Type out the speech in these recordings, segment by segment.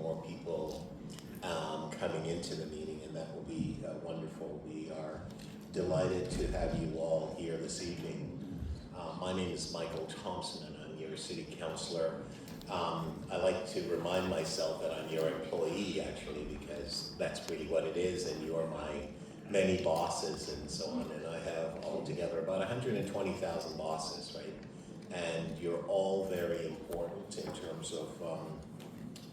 more people coming into the meeting, and that will be wonderful. We are delighted to have you all here this evening. My name is Michael Thompson, and I'm your City Councillor. I like to remind myself that I'm your employee, actually, because that's really what it is, and you're my many bosses and so on. And I have altogether about 120,000 bosses, right? And you're all very important in terms of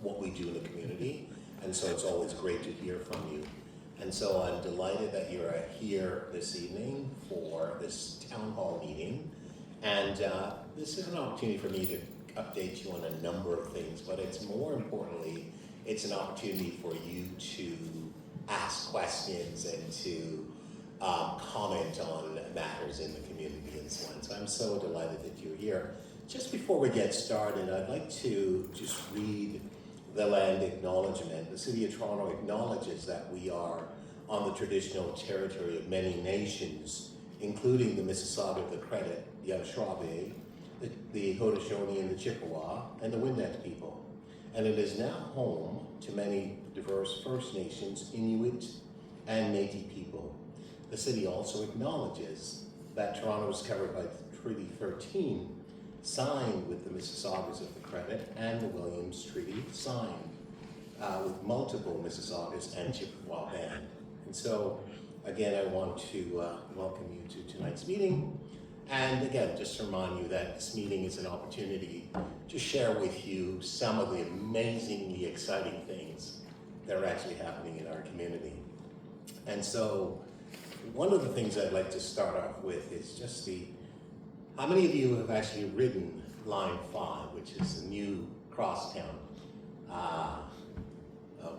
what we do in the community. And so it's always great to hear from you. And so I'm delighted that you're here this evening for this town hall meeting. And this is an opportunity for me to update you on a number of things, but it's more importantly, it's an opportunity for you to ask questions and to comment on matters in the community and so on. So I'm so delighted that you're here. Just before we get started, I'd like to just read the land acknowledgement. The City of Toronto acknowledges that we are on the traditional territory of many nations, including the Mississauga of the Credit, the Anishinaabe, the Haudenosaunee and the Chippewa, and the Wendat people. And it is now home to many diverse First Nations, Inuit, and Métis people. The city also acknowledges that Toronto is covered by Treaty 13, signed with the Mississaugas of the Credit, and the Williams Treaty, signed with multiple Mississaugas and Chippewa Band. And so, again, I want to welcome you to tonight's meeting. And again, just to remind you that this meeting is an opportunity to share with you some of the amazingly exciting things that are actually happening in our community. And so, one of the things I'd like to start off with is just how many of you have actually ridden Line 5, which is the new crosstown?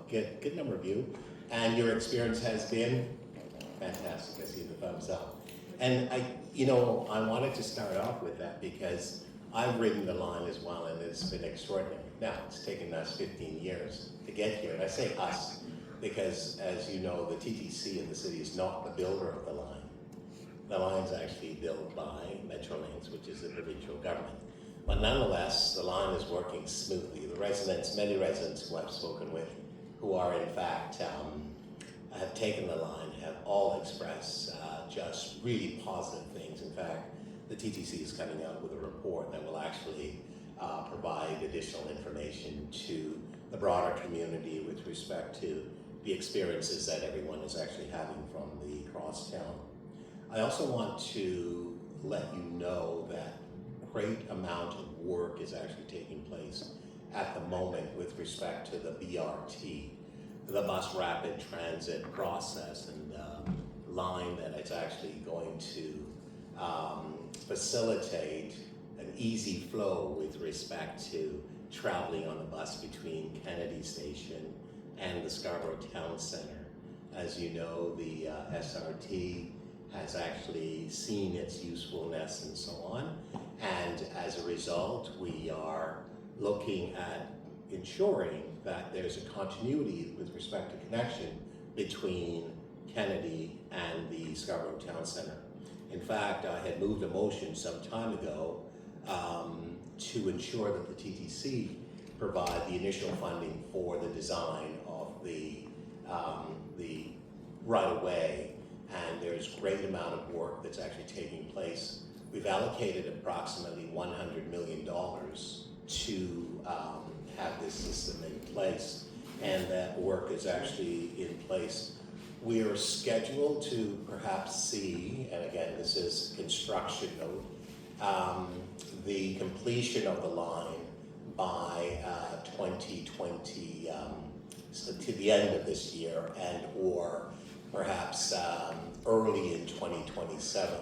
Good number of you. And your experience has been fantastic. I see the thumbs up. And I wanted to start off with that because I've ridden the line as well, and it's been extraordinary. Now, it's taken us 15 years to get here, and I say us because, as you know, the TTC in the city is not the builder of the line. The line's actually built by Metrolinx, which is the provincial government. But nonetheless, the line is working smoothly. The residents, many residents who I've spoken with, who are in fact have taken the line, have all expressed just really positive things. In fact, the TTC is coming out with a report that will actually provide additional information to the broader community with respect to the experiences that everyone is actually having from the crosstown. I also want to let you know that great amount of work is actually taking place at the moment with respect to the BRT, the bus rapid transit process, and line that it's actually going to facilitate an easy flow with respect to traveling on the bus between Kennedy Station and the Scarborough Town Center. As you know, the SRT has actually seen its usefulness and so on. And as a result, we are looking at ensuring that there's a continuity with respect to connection between Kennedy and the Scarborough Town Center. In fact, I had moved a motion some time ago to ensure that the TTC provide the initial funding for the design of the right-of-way, and there's a great amount of work that's actually taking place. We've allocated approximately $100 million to have this system in place, and that work is actually in place. We are scheduled to perhaps see, and again, this is construction note, the completion of the line by 2020, so to the end of this year, and or perhaps early in 2027.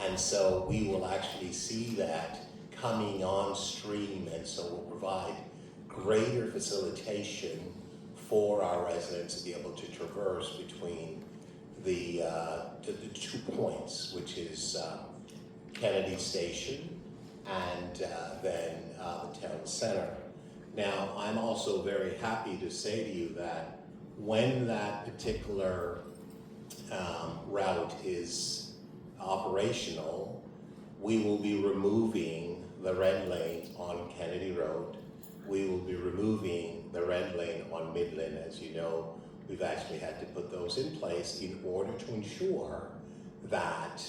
And so we will actually see that coming on stream, and so will provide greater facilitation for our residents to be able to traverse between the 2 points, which is Kennedy Station and then the town center. Now, I'm also very happy to say to you that when that particular route is operational, we will be removing the red lane on Kennedy Road we will be removing the red lane on Midland. As you know, we've actually had to put those in place in order to ensure that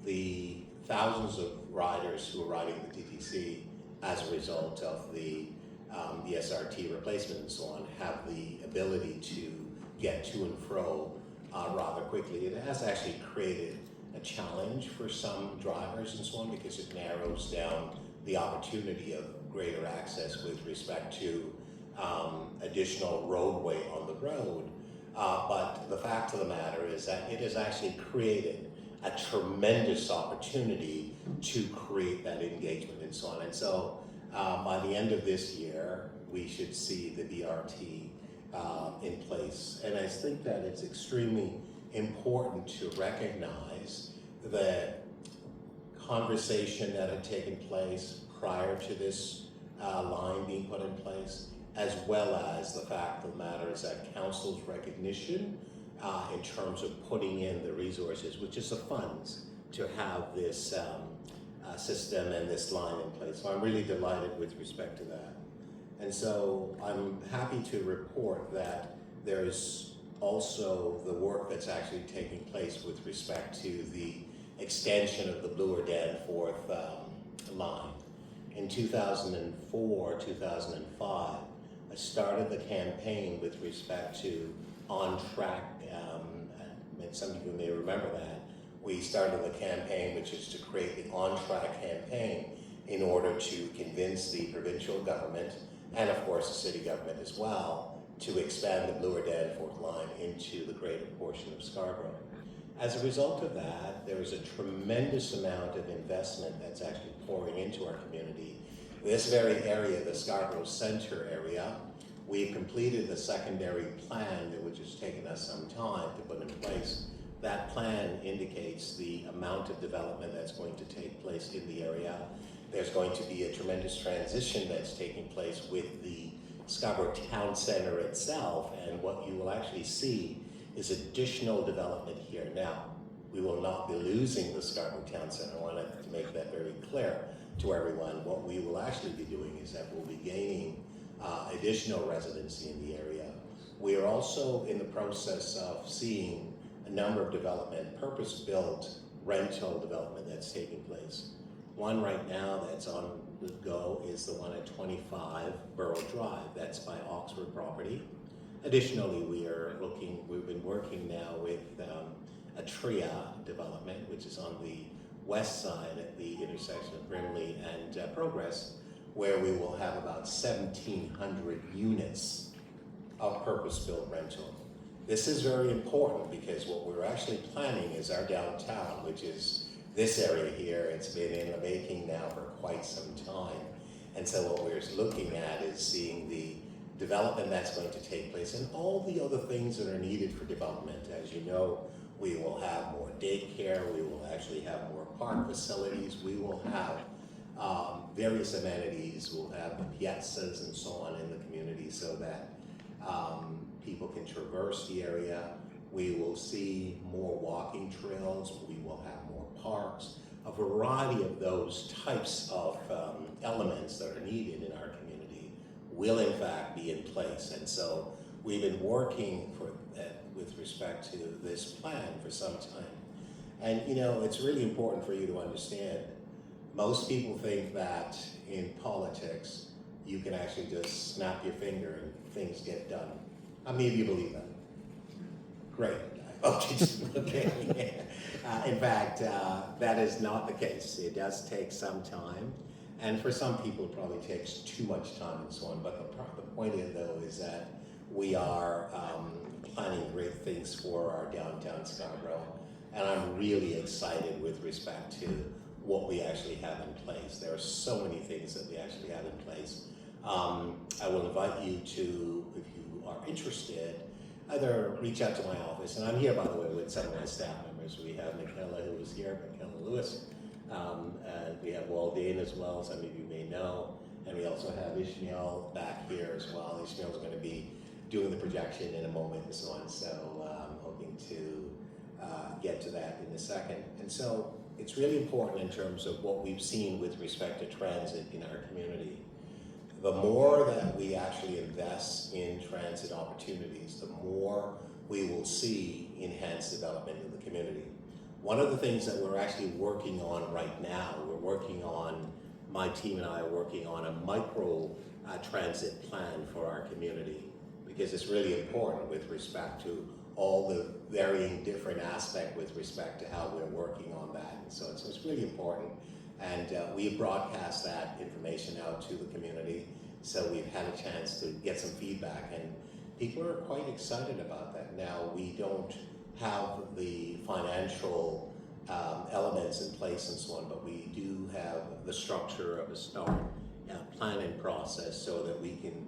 the thousands of riders who are riding the TTC as a result of the SRT replacement and so on have the ability to get to and fro rather quickly. It has actually created a challenge for some drivers and so on because it narrows down the opportunity of greater access with respect to additional roadway on the road. But the fact of the matter is that it has actually created a tremendous opportunity to create that engagement and so on. And so by the end of this year, we should see the BRT in place. And I think that it's extremely important to recognize the conversation that had taken place prior to this line being put in place, as well as the fact of the matter is that council's recognition in terms of putting in the resources, which is the funds, to have this system and this line in place. So I'm really delighted with respect to that. And so I'm happy to report that there's also the work that's actually taking place with respect to the extension of the Bloor Danforth line. In 2004, 2005, I started the campaign with respect to on-track, and some of you may remember that. We started the campaign, which is to create the on-track campaign in order to convince the provincial government, and of course the city government as well, to expand the Bloor Danforth line into the greater portion of Scarborough. As a result of that, there is a tremendous amount of investment that's actually pouring into our community. This very area, the Scarborough Centre area, we've completed the secondary plan, which has taken us some time to put in place. That plan indicates the amount of development that's going to take place in the area. There's going to be a tremendous transition that's taking place with the Scarborough Town Centre itself, and what you will actually see is additional development here. Now, we will not be losing the Scarborough Town Centre. I wanted to make that very clear to everyone. What we will actually be doing is that we'll be gaining additional residency in the area. We are also in the process of seeing a number of development, purpose-built rental development that's taking place. One right now that's on the go is the one at 25 Borough Drive. That's by Oxford Property. Additionally, we've been working now with a TRIA development, which is on the west side at the intersection of Brimley and Progress, where we will have about 1,700 units of purpose-built rental. This is very important because what we're actually planning is our downtown, which is this area here. It's been in the making now for quite some time. And so what we're looking at is seeing the development that's going to take place and all the other things that are needed for development. As you know, we will have more daycare, we will actually have more park facilities, we will have various amenities, we'll have the piazzas and so on in the community so that people can traverse the area. We will see more walking trails, we will have more parks, a variety of those types of elements that are needed in our community will in fact be in place. And so we've been working with respect to this plan for some time. And you know, it's really important for you to understand, most people think that in politics, you can actually just snap your finger and things get done. How many of you believe that? Great. Okay. In fact, that is not the case. It does take some time. And for some people, it probably takes too much time and so on. But the point of it, though, is that we are planning great things for our downtown Scarborough. And I'm really excited with respect to what we actually have in place. There are so many things that we actually have in place. I will invite you to, if you are interested, either reach out to my office. And I'm here, by the way, with some of my staff members. We have Michaela, who is here, Michaela Lewis. And we have Waldane as well, some of you may know. And we also have Ishmael back here as well. Ishmael's going to be doing the projection in a moment and so on. So I'm hoping to get to that in a second. And so it's really important in terms of what we've seen with respect to transit in our community. the more that we actually invest in transit opportunities, the more we will see enhanced development in the community. One of the things that we're actually working on right now, my team and I are working on a micro transit plan for our community, because it's really important with respect to all the varying different aspects with respect to how we're working on that. And so it's really important. And we broadcast that information out to the community. So we've had a chance to get some feedback, and people are quite excited about that. Now, we don't have the financial elements in place and so on, but we do have the structure of a start planning process so that we can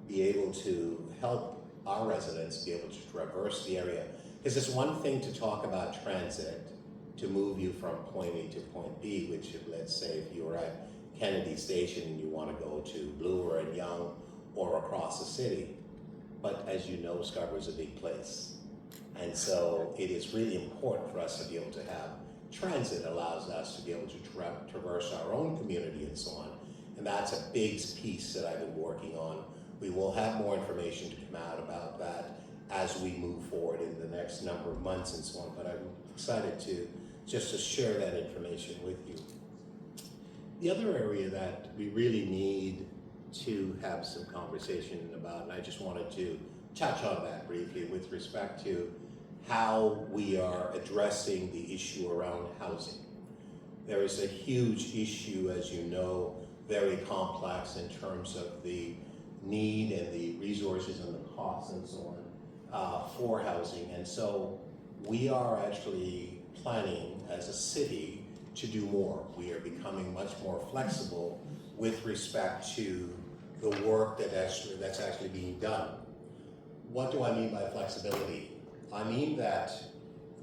be able to help our residents be able to traverse the area. Because it's one thing to talk about transit to move you from point A to point B, which, let's say if you were at Kennedy Station and you want to go to Bloor and Yonge or across the city. But as you know, Scarborough is a big place. And so it is really important for us to be able to have transit allows us to be able to traverse our own community and so on. And that's a big piece that I've been working on. We will have more information to come out about that as we move forward in the next number of months and so on. But I'm excited to just to share that information with you. The other area that we really need to have some conversation about, and I just wanted to touch on that briefly with respect to how we are addressing the issue around housing. There is a huge issue, as you know, very complex in terms of the need and the resources and the costs and so on for housing. And so we are actually planning as a city to do more. We are becoming much more flexible with respect to the work that's actually being done. What do I mean by flexibility? I mean that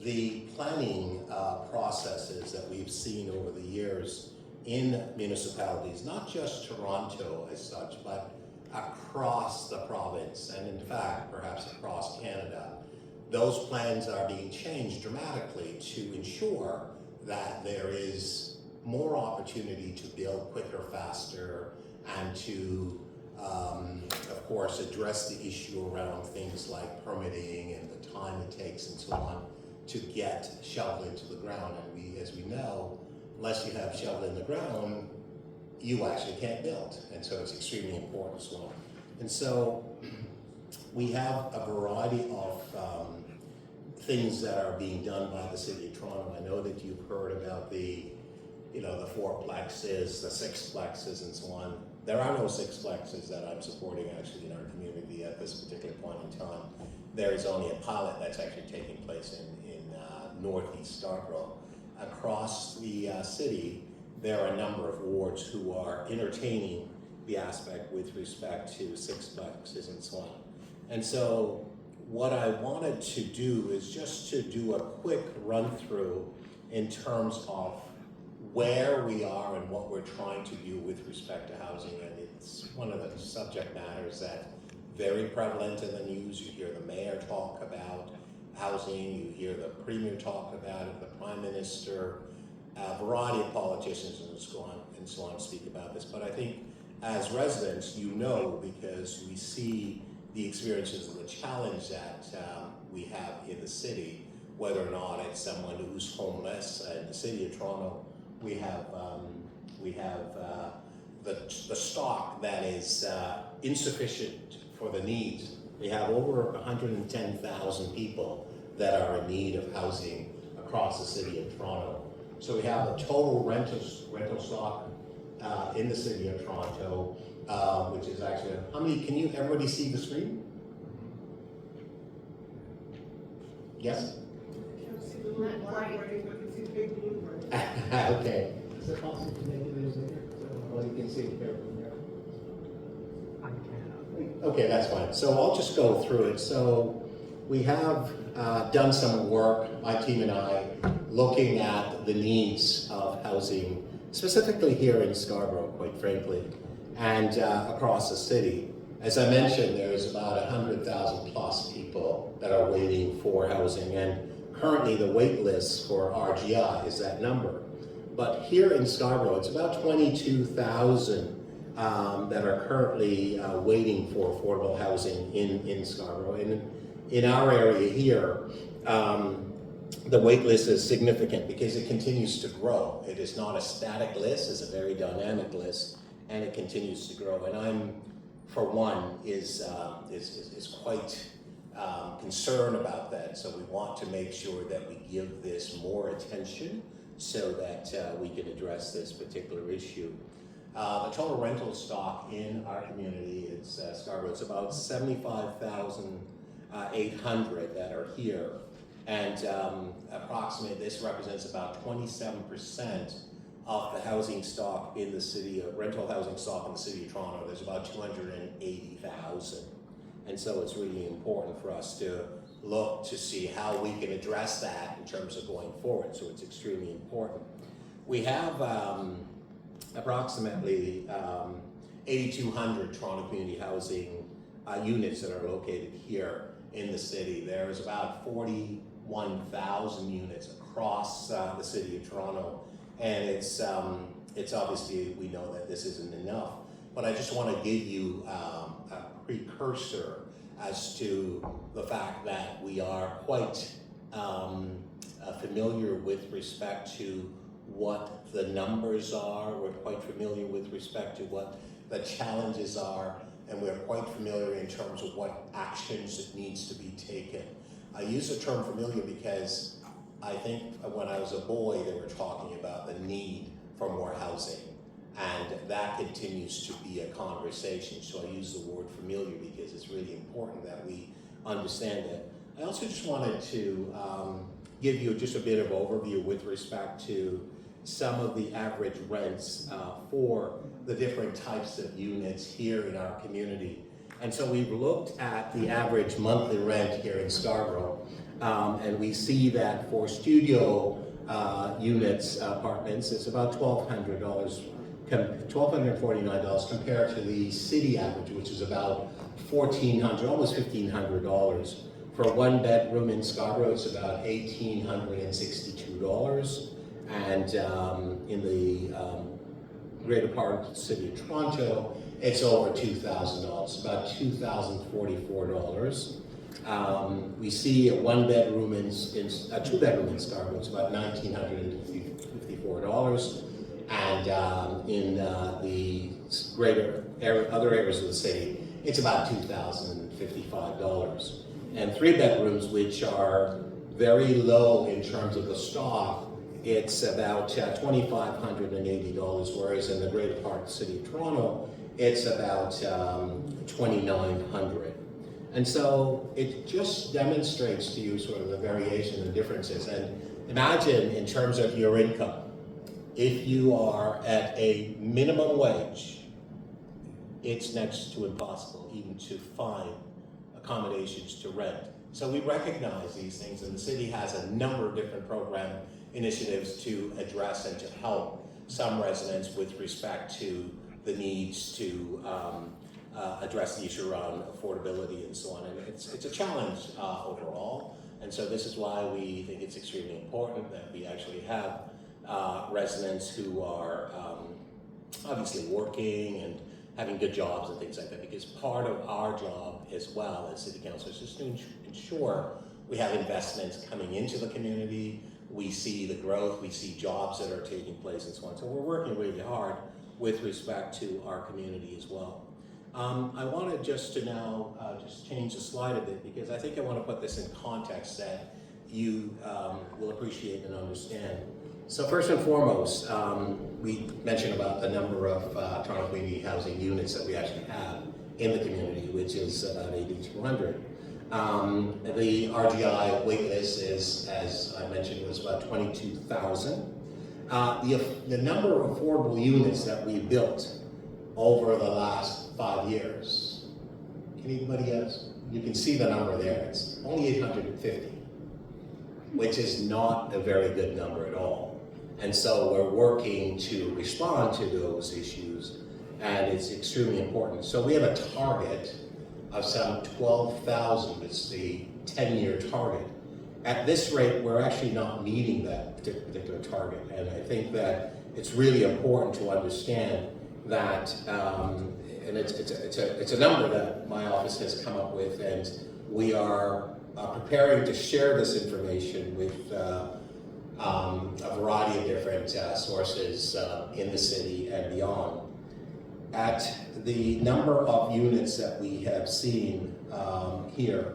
the planning processes that we've seen over the years in municipalities, not just Toronto as such, but across the province, and in fact, perhaps across Canada, those plans are being changed dramatically to ensure that there is more opportunity to build quicker, faster, and to, of course, address the issue around things like permitting and the time it takes and so on to get shoveled into the ground. And as we know, unless you have shoveled in the ground, you actually can't build. And so it's extremely important as well. And so we have a variety of things that are being done by the City of Toronto. I know that you've heard about the fourplexes, the sixplexes and so on. There are no sixplexes that I'm supporting actually in our community at this particular point in time. There is only a pilot that's actually taking place in northeast Scarborough. Across the city, there are a number of wards who are entertaining the aspect with respect to sixplexes and so on. And so what I wanted to do is just to do a quick run through in terms of where we are and what we're trying to do with respect to housing. And it's one of the subject matters that very prevalent in the news. You hear the mayor talk about housing, you hear the premier talk about it, the prime minister, a variety of politicians and so on speak about this. But I think as residents, you know, because we see the experiences and the challenge that we have in the city, whether or not it's someone who's homeless. In the City of Toronto, we have the stock that is insufficient for the needs. We have over 110,000 people that are in need of housing across the City of Toronto. So we have a total rental stock in the City of Toronto, which is actually, how many, can everybody see the screen? Yes? Okay. Is it possible to make it bigger? Well, you can see it here from there. I can. Okay, that's fine. So I'll just go through it. So we have done some work, my team and I, looking at the needs of housing, specifically here in Scarborough, quite frankly, and across the city. As I mentioned, there's about 100,000 plus people that are waiting for housing, and currently the wait list for RGI is that number. But here in Scarborough, it's about 22,000 that are currently waiting for affordable housing in Scarborough. And in our area here, the wait list is significant because it continues to grow. It is not a static list, it's a very dynamic list, and it continues to grow. And I'm, for one, is quite concerned about that. So we want to make sure that we give this more attention so that we can address this particular issue. The total rental stock in our community, it's Scarborough, it's about 75,800 that are here. And approximately, this represents about 27% of the housing stock in the city, rental housing stock in the city of Toronto. There's about 280,000. And so it's really important for us to look to see how we can address that in terms of going forward. So it's extremely important. We have approximately 8,200 Toronto community housing units that are located here in the city. There's about 41,000 units across the city of Toronto, and it's obviously, we know that this isn't enough, but I just want to give you a precursor as to the fact that we are quite familiar with respect to what the numbers are. We're quite familiar with respect to what the challenges are, and we're quite familiar in terms of what actions it needs to be taken. I use the term familiar because I think when I was a boy, they were talking about the need for more housing, and that continues to be a conversation. So I use the word familiar because it's really important that we understand it. I also just wanted to give you just a bit of overview with respect to some of the average rents for the different types of units here in our community. And so we've looked at the average monthly rent here in Scarborough, and we see that for studio units, apartments, it's about $1,249 compared to the city average, which is about $1,400, almost $1,500. For one bedroom in Scarborough, it's about $1,862. And in the greater part of the city of Toronto, it's over $2,000, about $2,044. We see a one bedroom a two bedroom in Scarborough, it's about $1,954. And in the greater other areas of the city, it's about $2,055. And three bedrooms, which are very low in terms of the stock, it's about $2,580, whereas in the greater part of the city of Toronto, it's about $2,900. And so it just demonstrates to you sort of the variation and differences. And imagine in terms of your income, if you are at a minimum wage, it's next to impossible even to find accommodations to rent. So we recognize these things, and the city has a number of different program initiatives to address and to help some residents with respect to the needs to address the issue around affordability and so on. And it's a challenge overall. And so this is why we think it's extremely important that we actually have residents who are obviously working and having good jobs and things like that, because part of our job as well as city councilors is to ensure we have investments coming into the community. We see the growth, we see jobs that are taking place and so on. So we're working really hard with respect to our community as well. I wanted just to now just change the slide a bit, because I think I want to put this in context that you will appreciate and understand. So first and foremost, we mentioned about the number of Toronto community housing units that we actually have in the community, which is about 8,200. The RGI waitlist is, as I mentioned, was about 22,000. The number of affordable units that we built over the last 5 years, can anybody else? You can see the number there. It's only 850, which is not a very good number at all. And so we're working to respond to those issues, and it's extremely important. So we have a target of some 12,000. It's the 10-year target. At this rate, we're actually not meeting that particular target. And I think that it's really important to understand that, and it's a number that my office has come up with, and we are preparing to share this information with a variety of different sources in the city and beyond. At the number of units that we have seen here,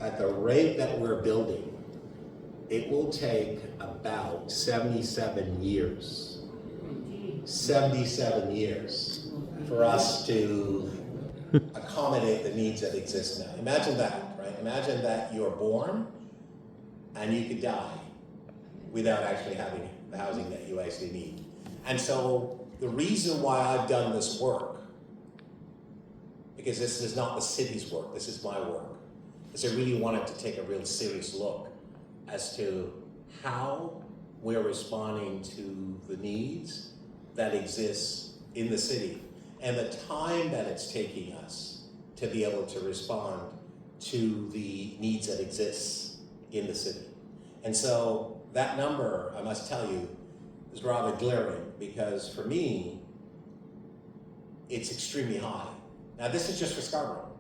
at the rate that we're building, it will take about 77 years. 77 years for us to accommodate the needs that exist now. Imagine that, right? Imagine that you're born and you could die without actually having the housing that you actually need. And so the reason why I've done this work, because this is not the city's work, this is my work, is I really wanted to take a real serious look as to how we're responding to the needs that exists in the city and the time that it's taking us to be able to respond to the needs that exist in the city. And so that number, I must tell you, is rather glaring because for me, it's extremely high. Now this is just for Scarborough.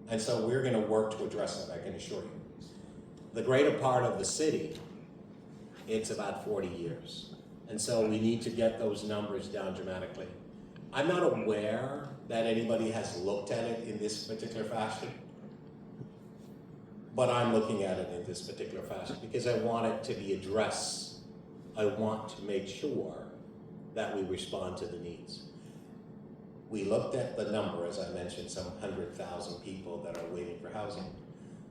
And so we're gonna work to address that, I can assure you. The greater part of the city, it's about 40 years. And so we need to get those numbers down dramatically. I'm not aware that anybody has looked at it in this particular fashion, but I'm looking at it in this particular fashion because I want it to be addressed. I want to make sure that we respond to the needs. We looked at the number, as I mentioned, some 100,000 people that are waiting for housing.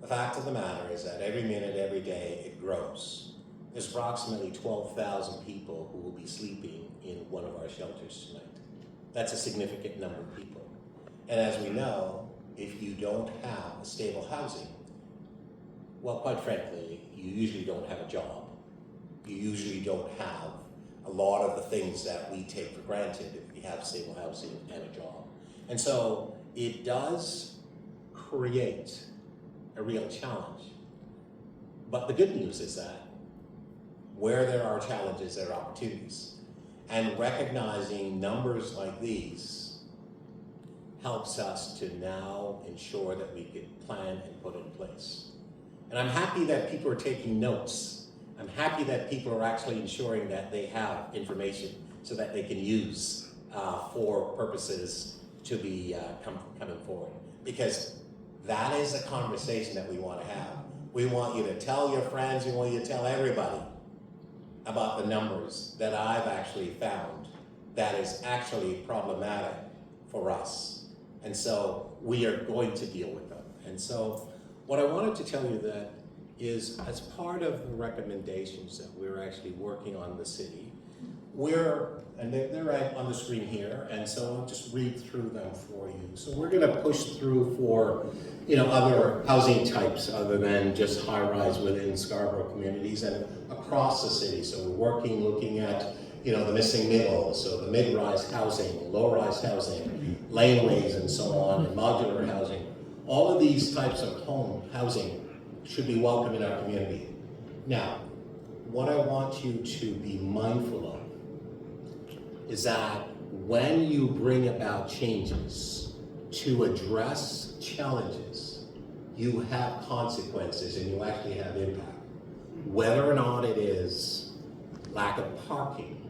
The fact of the matter is that every minute, every day, it grows. There's approximately 12,000 people who will be sleeping in one of our shelters tonight. That's a significant number of people. And as we know, if you don't have a stable housing, well, quite frankly, you usually don't have a job. You usually don't have a lot of the things that we take for granted if we have stable housing and a job. And so it does create a real challenge. But the good news is that where there are challenges, there are opportunities. And recognizing numbers like these helps us to now ensure that we can plan and put in place. And I'm happy that people are taking notes. I'm happy that people are actually ensuring that they have information so that they can use for purposes to be coming forward. Because that is a conversation that we want to have. We want you to tell your friends, we want you to tell everybody about the numbers that I've actually found that is actually problematic for us. And so we are going to deal with them. And so what I wanted to tell you that is as part of the recommendations that we're actually working on the city, and they're right on the screen here, and so I'll just read through them for you. So we're gonna push through for other housing types other than just high-rise within Scarborough communities and across the city. So we're looking at the missing middle, so the mid-rise housing, low-rise housing, laneways and so on, and modular housing. All of these types of housing should be welcome in our community. Now, what I want you to be mindful of is that when you bring about changes to address challenges, you have consequences and you actually have impact. Whether or not it is lack of parking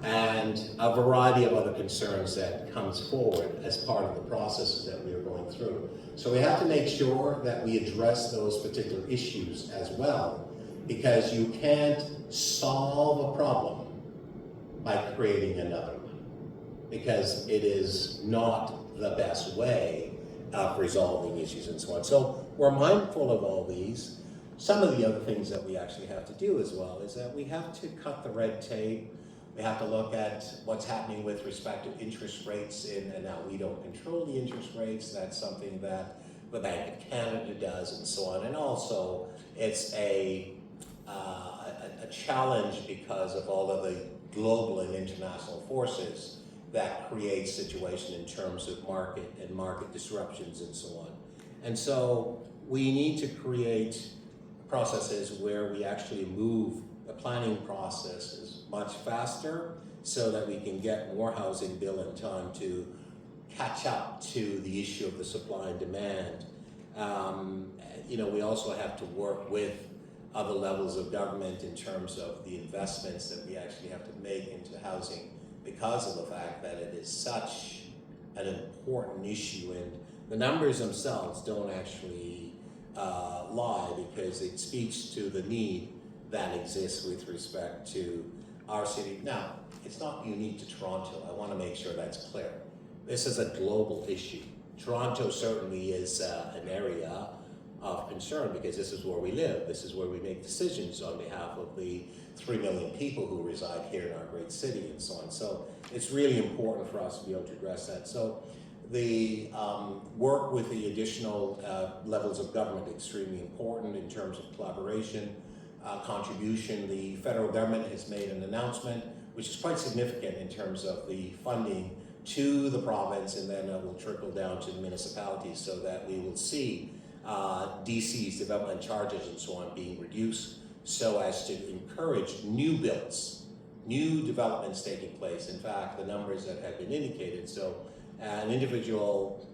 and a variety of other concerns that comes forward as part of the processes that we are going through. So we have to make sure that we address those particular issues as well, because you can't solve a problem by creating another one, because it is not the best way of resolving issues and so on. So we're mindful of all these. Some of the other things that we actually have to do as well is that we have to cut the red tape. We have to look at what's happening with respect to interest rates, and now we don't control the interest rates. That's something that the Bank of Canada does and so on. And also it's a challenge because of all of the global and international forces that create situation in terms of market and market disruptions and so on. And so we need to create processes where we actually move the planning processes much faster so that we can get more housing built in time to catch up to the issue of the supply and demand. We also have to work with other levels of government in terms of the investments that we actually have to make into housing because of the fact that it is such an important issue, and the numbers themselves don't actually lie, because it speaks to the need that exists with respect to our city. Now, it's not unique to Toronto. I want to make sure that's clear. This is a global issue. Toronto certainly is an area of concern, because this is where we live. This is where we make decisions on behalf of the 3 million people who reside here in our great city and so on. So it's really important for us to be able to address that. So the work with the additional levels of government is extremely important in terms of collaboration, contribution. The federal government has made an announcement, which is quite significant in terms of the funding to the province, and then it will trickle down to the municipalities, so that we will see DC's development charges and so on being reduced, so as to encourage new builds, new developments taking place. In fact, the numbers that have been indicated, so an individual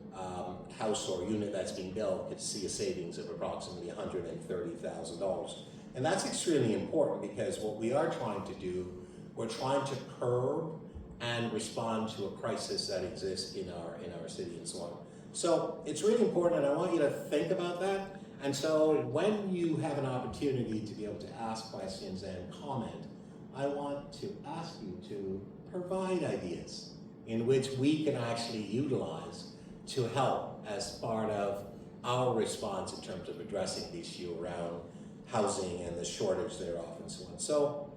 house or unit that's being built could see a savings of approximately $130,000. And that's extremely important, because what we are trying to do, we're trying to curb and respond to a crisis that exists in our city and so on. So it's really important, and I want you to think about that. And so when you have an opportunity to be able to ask questions and comment, I want to ask you to provide ideas in which we can actually utilize to help as part of our response in terms of addressing the issue around housing and the shortage thereof and so on. So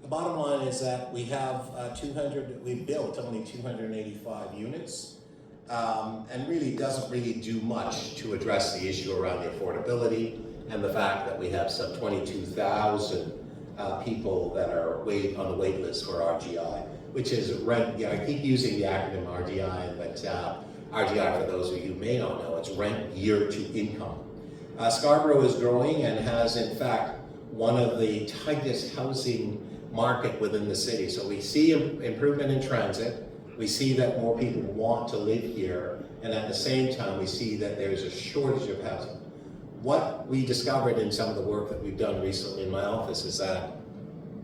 the bottom line is that we have we've built only 285 units, and really doesn't really do much to address the issue around the affordability and the fact that we have some 22,000 people that are on the wait list for RGI, which is rent. I keep using the acronym RGI, but RGI, for those of you who may not know, it's rent year to income. Scarborough is growing and has, in fact, one of the tightest housing market within the city. So we see improvement in transit. We see that more people want to live here, and at the same time, we see that there's a shortage of housing. What we discovered in some of the work that we've done recently in my office is that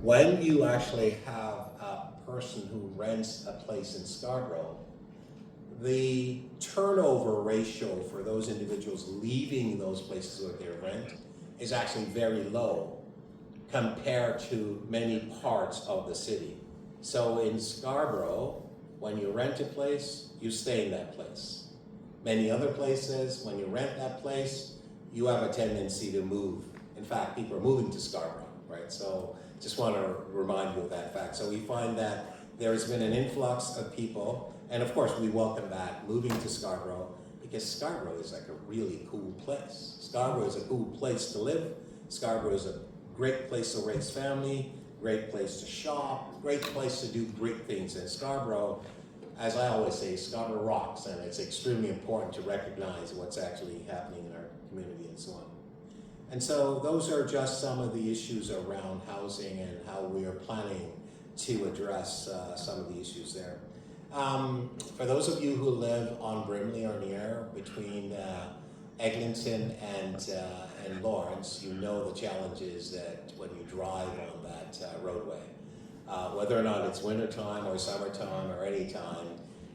when you actually have a person who rents a place in Scarborough, the turnover ratio for those individuals leaving those places where they rent is actually very low compared to many parts of the city. So in Scarborough, when you rent a place, you stay in that place. Many other places, when you rent that place, you have a tendency to move. In fact, people are moving to Scarborough, right? So just want to remind you of that fact. So we find that there has been an influx of people, and of course we welcome that, moving to Scarborough, because Scarborough is like a really cool place. Scarborough is a cool place to live. Scarborough is a great place to raise family, great place to shop, great place to do great things. And Scarborough, as I always say, Scarborough rocks, and it's extremely important to recognize what's actually happening in our community and so on. And so those are just some of the issues around housing and how we are planning to address some of the issues there. For those of you who live on Brimley or near, between Eglinton and Lawrence, you know the challenges that when you drive on that roadway. Whether or not it's wintertime or summertime or any time,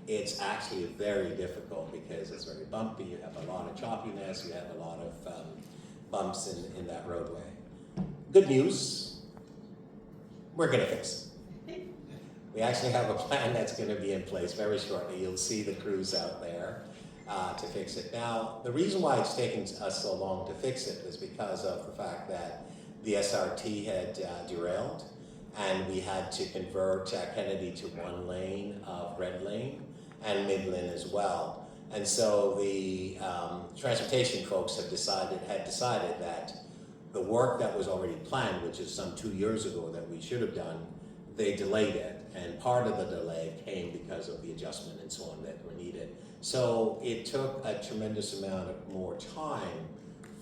it's actually very difficult because it's very bumpy. You have a lot of choppiness, you have a lot of bumps in that roadway. Good news, we're gonna fix it. We actually have a plan that's gonna be in place very shortly. You'll see the crews out there to fix it. Now, the reason why it's taken us so long to fix it is because of the fact that the SRT had derailed, and we had to convert Kennedy to one lane of Red Lane and Midland as well. And so the transportation folks had decided that the work that was already planned, which is some 2 years ago that we should have done, they delayed it. And part of the delay came because of the adjustment and so on that were needed. So it took a tremendous amount of more time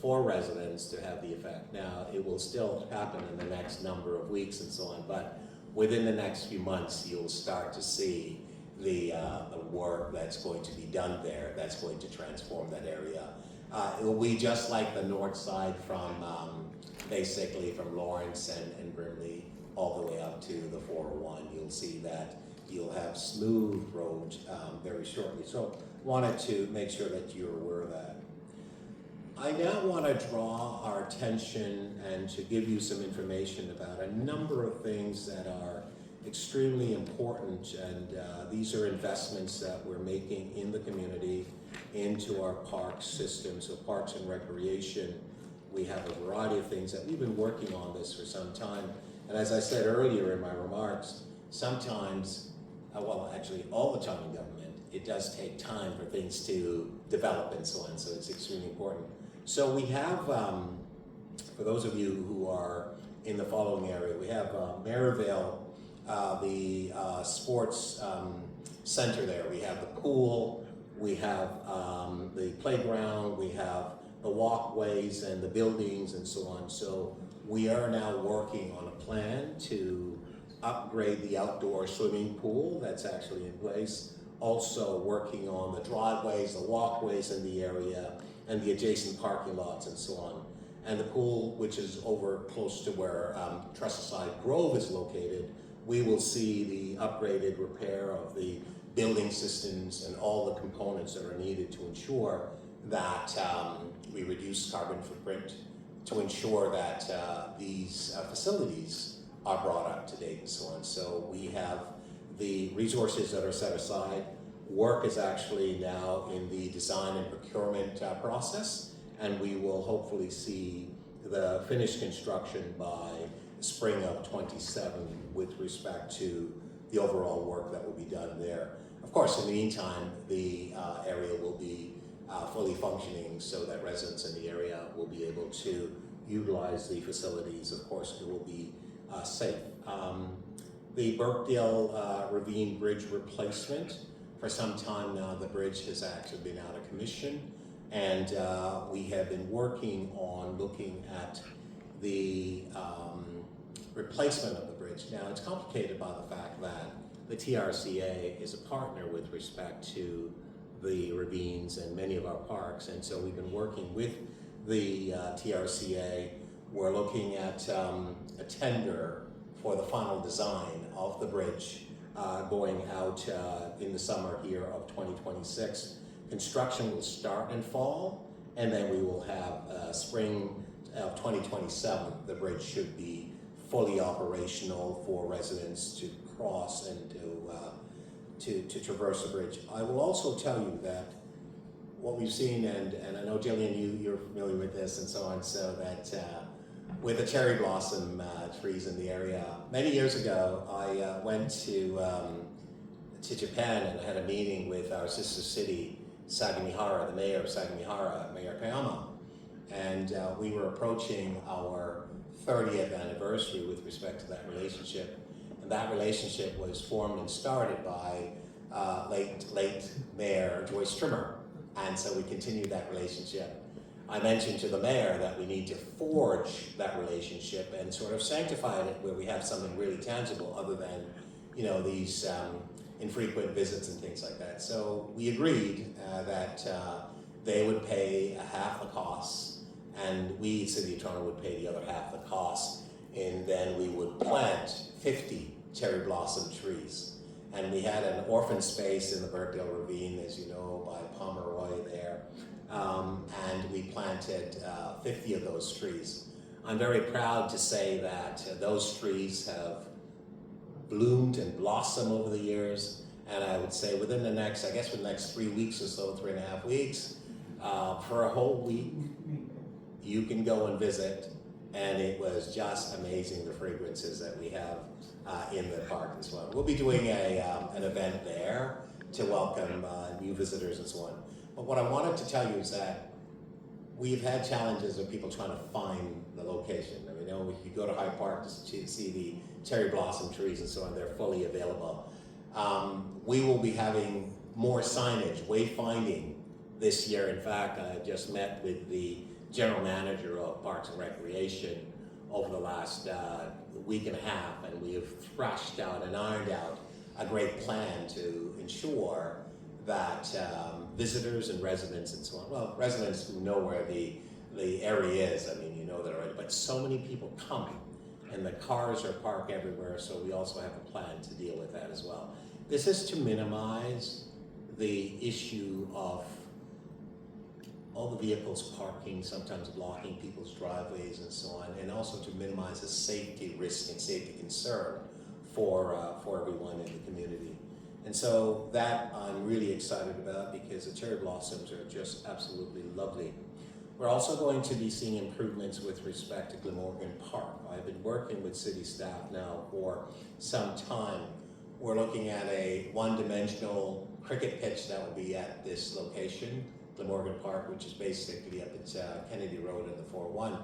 for residents to have the effect. Now, it will still happen in the next number of weeks and so on, but within the next few months, you'll start to see the work that's going to be done there, that's going to transform that area. It will be just like the north side from, basically from Lawrence and Brimley all the way up to the 401. You'll see that you'll have smooth roads very shortly. So wanted to make sure that you're aware of that. I now want to draw our attention and to give you some information about a number of things that are extremely important, and these are investments that we're making in the community into our park system. So parks and recreation, we have a variety of things that we've been working on this for some time. And as I said earlier in my remarks, sometimes, well, actually all the time in government, it does take time for things to develop and so on, so it's extremely important. So we have, for those of you who are in the following area, we have Maryville, the sports center there. We have the pool, we have the playground, we have the walkways and the buildings and so on. So we are now working on a plan to upgrade the outdoor swimming pool that's actually in place. Also working on the driveways, the walkways in the area, and the adjacent parking lots and so on. And the pool, which is over close to where Trestleside Grove is located, we will see the upgraded repair of the building systems and all the components that are needed to ensure that we reduce carbon footprint, to ensure that these facilities are brought up to date and so on. So we have the resources that are set aside. Work is actually now in the design and procurement process, and we will hopefully see the finished construction by spring of 27 with respect to the overall work that will be done there. Of course, in the meantime, the area will be fully functioning so that residents in the area will be able to utilize the facilities. Of course, it will be safe. The Birkdale Ravine Bridge replacement, for some time now, the bridge has actually been out of commission, and we have been working on looking at the replacement of the bridge. Now, it's complicated by the fact that the TRCA is a partner with respect to the ravines and many of our parks, and so we've been working with the TRCA. We're looking at a tender for the final design of the bridge going out in the summer here of 2026. Construction will start in fall, and then we will have spring of 2027. The bridge should be fully operational for residents to cross and to traverse the bridge. I will also tell you that what we've seen, and I know Jillian, you're familiar with this and so on, so that with the cherry blossom trees in the area. Many years ago, I went to Japan and had a meeting with our sister city, Sagamihara, the mayor of Sagamihara, Mayor Kayama. And we were approaching our 30th anniversary with respect to that relationship. And that relationship was formed and started by late Mayor Joyce Trimmer. And so we continued that relationship. I mentioned to the mayor that we need to forge that relationship and sort of sanctify it where we have something really tangible other than, you know, these infrequent visits and things like that. So we agreed that they would pay half the cost, and we, City of Toronto, would pay the other half the cost, and then we would plant 50 cherry blossom trees. And we had an orphan space in the Birkdale Ravine, as you know, by Pomeroy there. And we planted 50 of those trees. I'm very proud to say that those trees have bloomed and blossomed over the years. And I would say within the next, I guess for the next 3 weeks or so, 3.5 weeks, for a whole week, you can go and visit. And it was just amazing, the fragrances that we have in the park as well. We'll be doing an event there to welcome new visitors and so on. But what I wanted to tell you is that we've had challenges of people trying to find the location. I mean, you know, if you go to Hyde Park to see the cherry blossom trees and so on, they're fully available. We will be having more signage, wayfinding this year. In fact, I just met with the general manager of Parks and Recreation over the last week and a half, and we have thrashed out and ironed out a great plan to ensure that visitors and residents and so on, well, residents who know where the area is, I mean, you know that already, but so many people coming, and the cars are parked everywhere, so we also have a plan to deal with that as well. This is to minimize the issue of all the vehicles parking, sometimes blocking people's driveways and so on, and also to minimize the safety risk and safety concern for everyone in the community. And so that I'm really excited about, because the cherry blossoms are just absolutely lovely. We're also going to be seeing improvements with respect to Glamorgan Park. I've been working with city staff now for some time. We're looking at a one-dimensional cricket pitch that will be at this location, Glamorgan Park, which is basically up at Kennedy Road in the 401.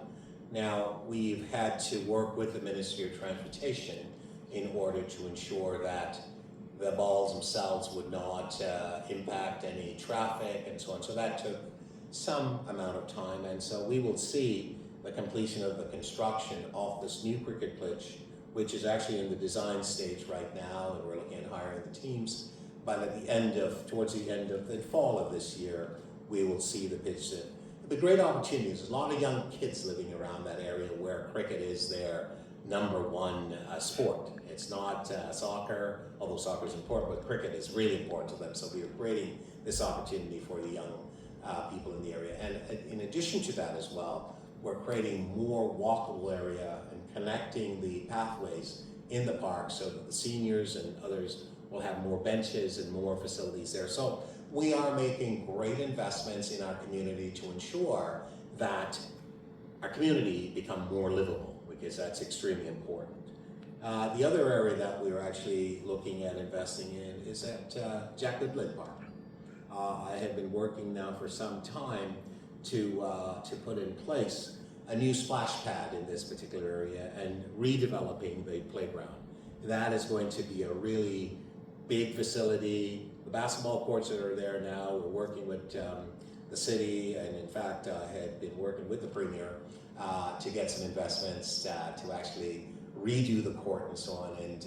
Now, we've had to work with the Ministry of Transportation in order to ensure that the balls themselves would not impact any traffic and so on. So that took some amount of time, and so we will see the completion of the construction of this new cricket pitch, which is actually in the design stage right now, and we're looking at hiring the teams. But at towards the end of the fall of this year, we will see the pitch. The great opportunities. There's a lot of young kids living around that area where cricket is their number one sport. It's not soccer, although soccer is important, but cricket is really important to them. So we are creating this opportunity for the young people in the area. And in addition to that as well, we're creating more walkable area and connecting the pathways in the park so that the seniors and others will have more benches and more facilities there. So we are making great investments in our community to ensure that our community become more livable, because that's extremely important. The other area that we're actually looking at investing in is at Jack Goodlin Park. I have been working now for some time to put in place a new splash pad in this particular area and redeveloping the playground. That is going to be a really big facility. The basketball courts that are there now, we're working with the city, and in fact I had been working with the Premier to get some investments to actually redo the court and so on, and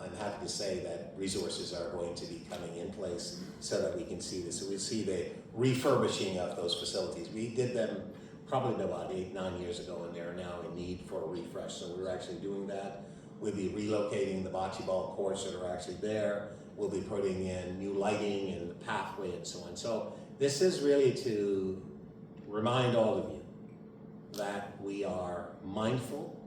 I'm happy to say that resources are going to be coming in place so that we can see this. So we see the refurbishing of those facilities. We did them probably about 8-9 years ago, and they're now in need for a refresh. So we're actually doing that. We'll be relocating the bocce ball courts that are actually there. We'll be putting in new lighting and the pathway and so on. So this is really to remind all of you that we are mindful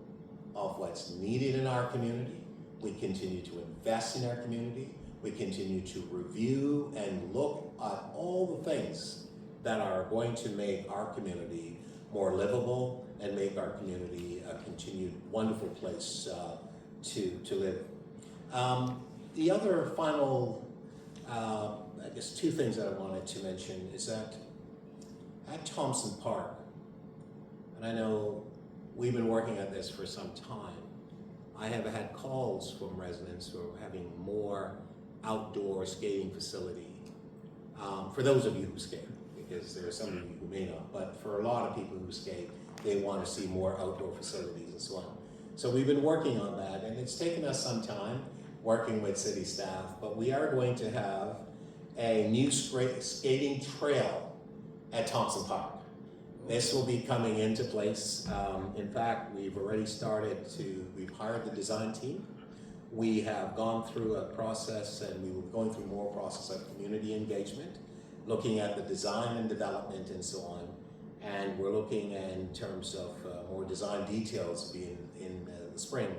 of what's needed in our community. We continue to invest in our community. We continue to review and look at all the things that are going to make our community more livable and make our community a continued wonderful place to live. The other final, I guess, two things that I wanted to mention is that at Thompson Park, and I know we've been working at this for some time, I have had calls from residents who are having more outdoor skating facility. For those of you who skate, because there are some of you who may not, but for a lot of people who skate, they want to see more outdoor facilities and so on. So we've been working on that, and it's taken us some time working with city staff, but we are going to have a new skating trail at Thompson Park. This will be coming into place. In fact, we've already we've hired the design team. We have gone through a process, and we will be going through more process of community engagement, looking at the design and development and so on. And we're looking in terms of more design details being in the spring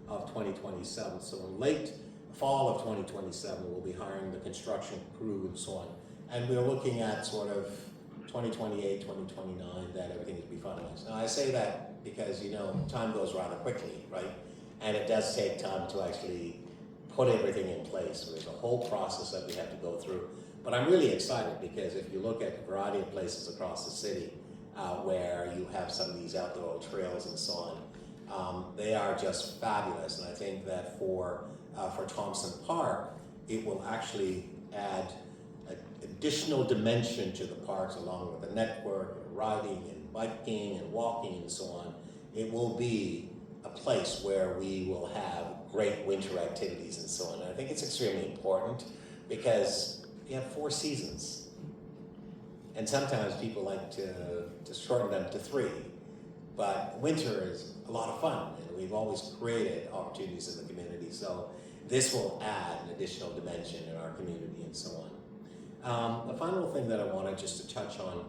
of 2027. So in late fall of 2027, we'll be hiring the construction crew and so on. And we're looking at sort of 2028, 2029, that everything will be finalized. Now I say that because, you know, time goes rather quickly, right? And it does take time to actually put everything in place. So there's a whole process that we have to go through. But I'm really excited because if you look at a variety of places across the city where you have some of these outdoor trails and so on, they are just fabulous. And I think that for Thompson Park, it will actually add additional dimension to the parks, along with the network, riding and biking and walking and so on. it will be a place where we will have great winter activities and so on. And I think it's extremely important because you have 4 seasons. And sometimes people like to shorten them to 3. But winter is a lot of fun, and we've always created opportunities in the community. So this will add an additional dimension in our community and so on. The final thing that I wanted just to touch on,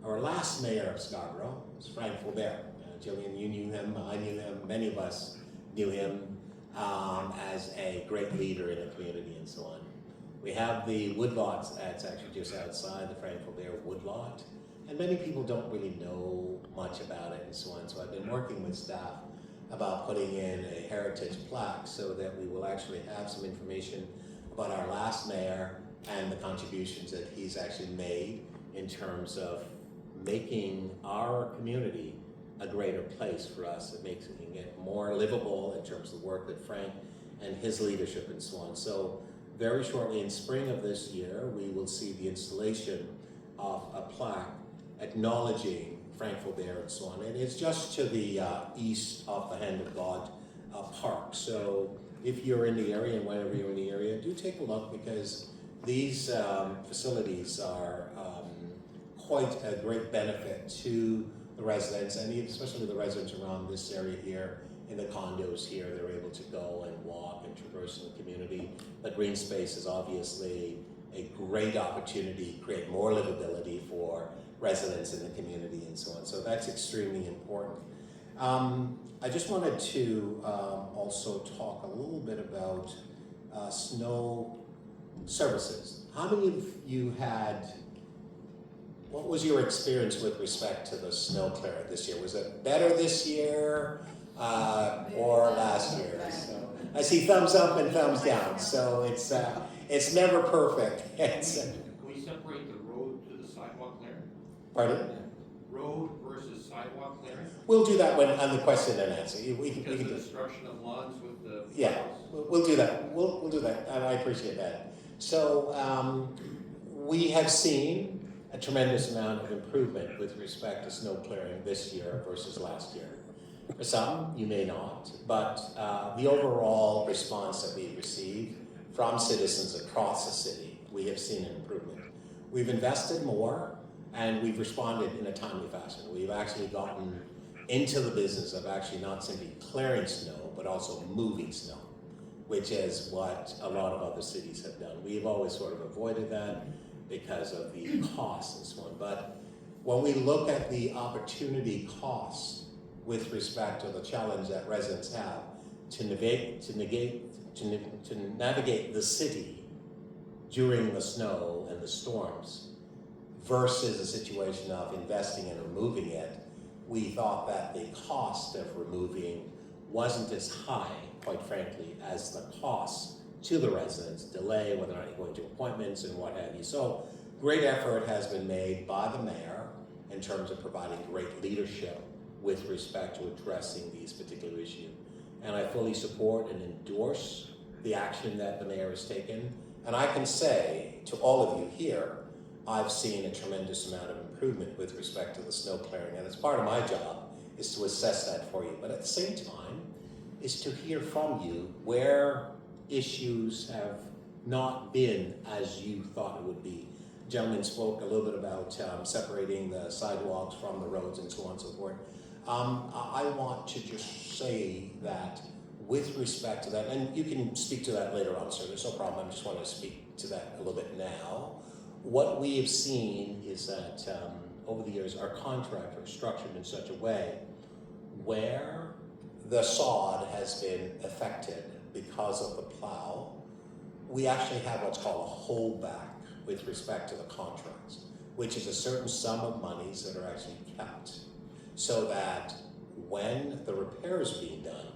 our last mayor of Scarborough was Frank Faubert. Jillian, you knew him, I knew him, many of us knew him as a great leader in the community and so on. We have the woodlots that's actually just outside, the Frank Faubert woodlot, and many people don't really know much about it and so on. So I've been working with staff about putting in a heritage plaque so that we will actually have some information about our last mayor and the contributions that he's actually made in terms of making our community a greater place for us. It makes it more livable in terms of the work that Frank and his leadership and so on. So very shortly in spring of this year, we will see the installation of a plaque acknowledging Frank Faubert and so on. And it's just to the east of the Hand of God Park. So if you're in the area and whenever you're in the area, do take a look, because these facilities are quite a great benefit to the residents, and especially the residents around this area here in the condos here. They're able to go and walk and traverse in the community. The green space is obviously a great opportunity to create more livability for residents in the community and so on. So that's extremely important. I just wanted to also talk a little bit about snow services. How many of you what was your experience with respect to the snow clearing this year? Was it better this year or last year? So I see thumbs up and thumbs down, so it's never perfect. Can we separate the road to the sidewalk clearing? Pardon? Road versus sidewalk clearing? We'll do that on the question and answer. We Because can of do destruction of lawns with the... Yeah, we'll do that. We'll do that. I appreciate that. So we have seen a tremendous amount of improvement with respect to snow clearing this year versus last year. For some, you may not, but the overall response that we've received from citizens across the city, we have seen an improvement. We've invested more, and we've responded in a timely fashion. We've actually gotten into the business of actually not simply clearing snow, but also moving snow, which is what a lot of other cities have done. We've always sort of avoided that because of the costs and so on. But when we look at the opportunity costs with respect to the challenge that residents have to navigate the city during the snow and the storms versus a situation of investing and removing it, we thought that the cost of removing wasn't as high, quite frankly, as the cost to the residents, delay, whether or not you're going to appointments and what have you. So great effort has been made by the mayor in terms of providing great leadership with respect to addressing these particular issues. And I fully support and endorse the action that the mayor has taken. And I can say to all of you here, I've seen a tremendous amount of improvement with respect to the snow clearing. And it's part of my job is to assess that for you. But at the same time, is to hear from you where issues have not been as you thought it would be. The gentleman spoke a little bit about separating the sidewalks from the roads and so on and so forth. I want to just say that with respect to that, and you can speak to that later on, sir, there's no problem, I just want to speak to that a little bit now. What we have seen is that over the years, our contract are structured in such a way where the sod has been affected because of the plow, we actually have what's called a holdback with respect to the contracts, which is a certain sum of monies that are actually kept so that when the repair is being done,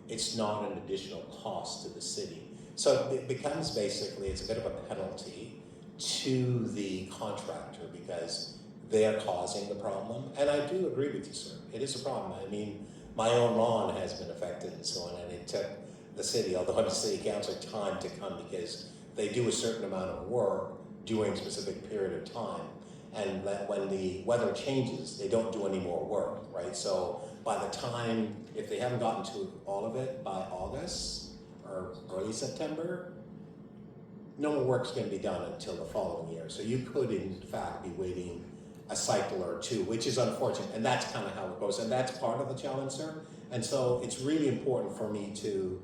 it's not an additional cost to the city. So it becomes basically, it's a bit of a penalty to the contractor because they're causing the problem. And I do agree with you, sir. It is a problem. I mean, my own lawn has been affected and so on, and it took the city, although I'm a city councilor, time to come because they do a certain amount of work during a specific period of time. and that when the weather changes, they don't do any more work, right? So by the time, if they haven't gotten to all of it by August or early September, no more work's going to be done until the following year. So you could, in fact, be waiting a cycle or two, which is unfortunate, and that's kind of how it goes, and that's part of the challenge, sir. And so it's really important for me to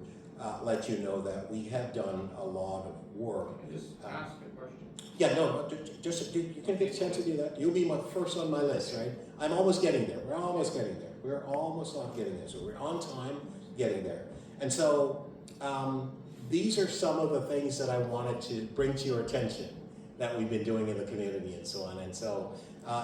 let you know that we have done a lot of work. Can I just ask a question? Yeah, no, just you can get a chance to do that. You'll be my first on my list, right? I'm almost getting there. We're almost getting there. We're almost not getting there. So we're on time getting there. And so these are some of the things that I wanted to bring to your attention that we've been doing in the community and so on. And so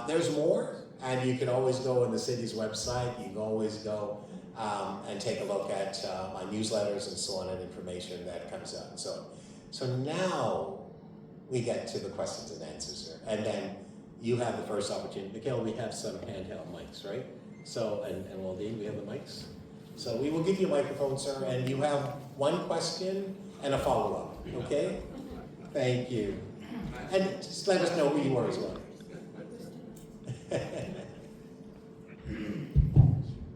there's more, and you can always go on the city's website. You can always go and take a look at my newsletters and so on, and information that comes out. And so now we get to the questions and answers here. And then you have the first opportunity. Mikhail, we have some handheld mics, right? So, and Waldine, we have the mics. So we will give you a microphone, sir, and you have one question and a follow-up, okay? Thank you. And just let us know who you are as well. Can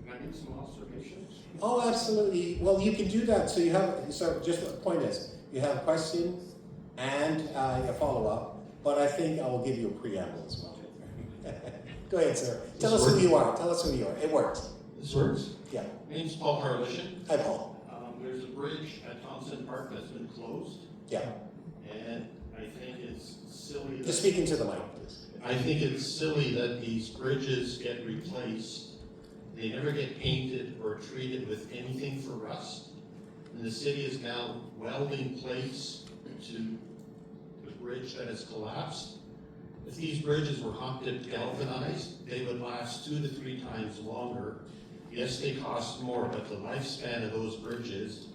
I make some observations? Oh, absolutely. Well, you can do that. So you have, so just the point is, you have a question and a follow-up, but I think I will give you a preamble as well. Go ahead, sir. Tell us who you are. Tell us who you are. It works. This works? Yeah. My name's Paul Harlishin. Hi, Paul. There's a bridge at Thompson Park that's been closed, Yeah. and I think it's silly that... Just speak into the mic, please. I think it's silly that these bridges get replaced. They never get painted or treated with anything for rust. And the city is now welding plates to the bridge that has collapsed. If these bridges were hot-dip galvanized, they would last 2 to 3 times longer. Yes, they cost more, but the lifespan of those bridges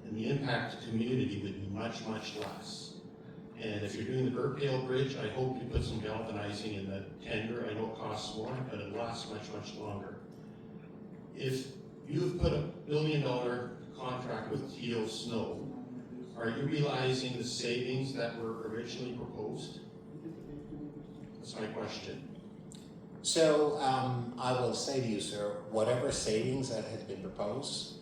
and the impact to community would be much, much less. And if you're doing the Burpale Bridge, I hope you put some galvanizing in the tender. I know it costs more, but it lasts much, much longer. If you've put $1 billion contract with T.O. Snow, are you realizing the savings that were originally proposed? That's my question. So I will say to you, sir, whatever savings that has been proposed,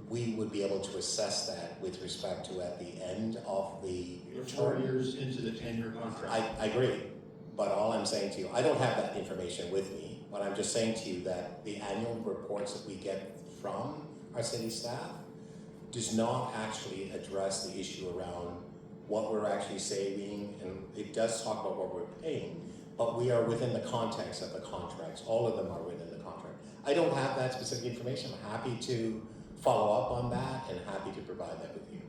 we would be able to assess that with respect to at the end of the You're 4 years into the 10-year contract. I agree, but all I'm saying to you, I don't have that information with me, but I'm just saying to you that the annual reports that we get from our city staff does not actually address the issue around what we're actually saving, and it does talk about what we're paying, but we are within the context of the contracts. All of them are within the contract. I don't have that specific information. I'm happy to follow up on that and happy to provide that with you.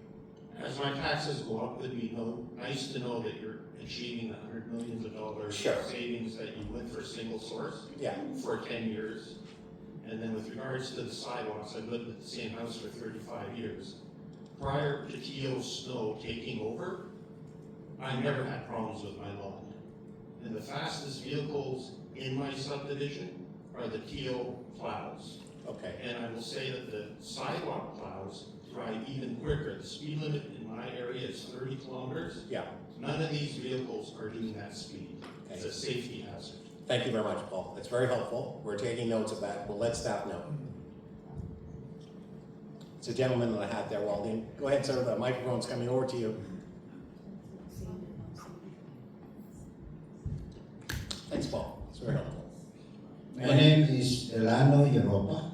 As my taxes go up, it'd be nice to know that you're achieving the $100 million Sure. savings that you went for single source Yeah. for 10 years. And then with regards to the sidewalks, I've lived at the same house for 35 years. Prior to T.O. Snow taking over, I never had problems with my lawn. And the fastest vehicles in my subdivision are the T.O. plows. Okay. And I will say that the sidewalk plows drive even quicker. The speed limit in my area is 30 kilometers. Yeah. None of these vehicles are doing that speed. It's a Okay. safety hazard. Thank you very much, Paul. That's very helpful. We're taking notes of that. We'll let staff know. It's a gentleman in the hat there, Waldine. Go ahead, sir. The microphone's coming over to you. Thanks, Paul. It's very helpful. My name is Delano Europa.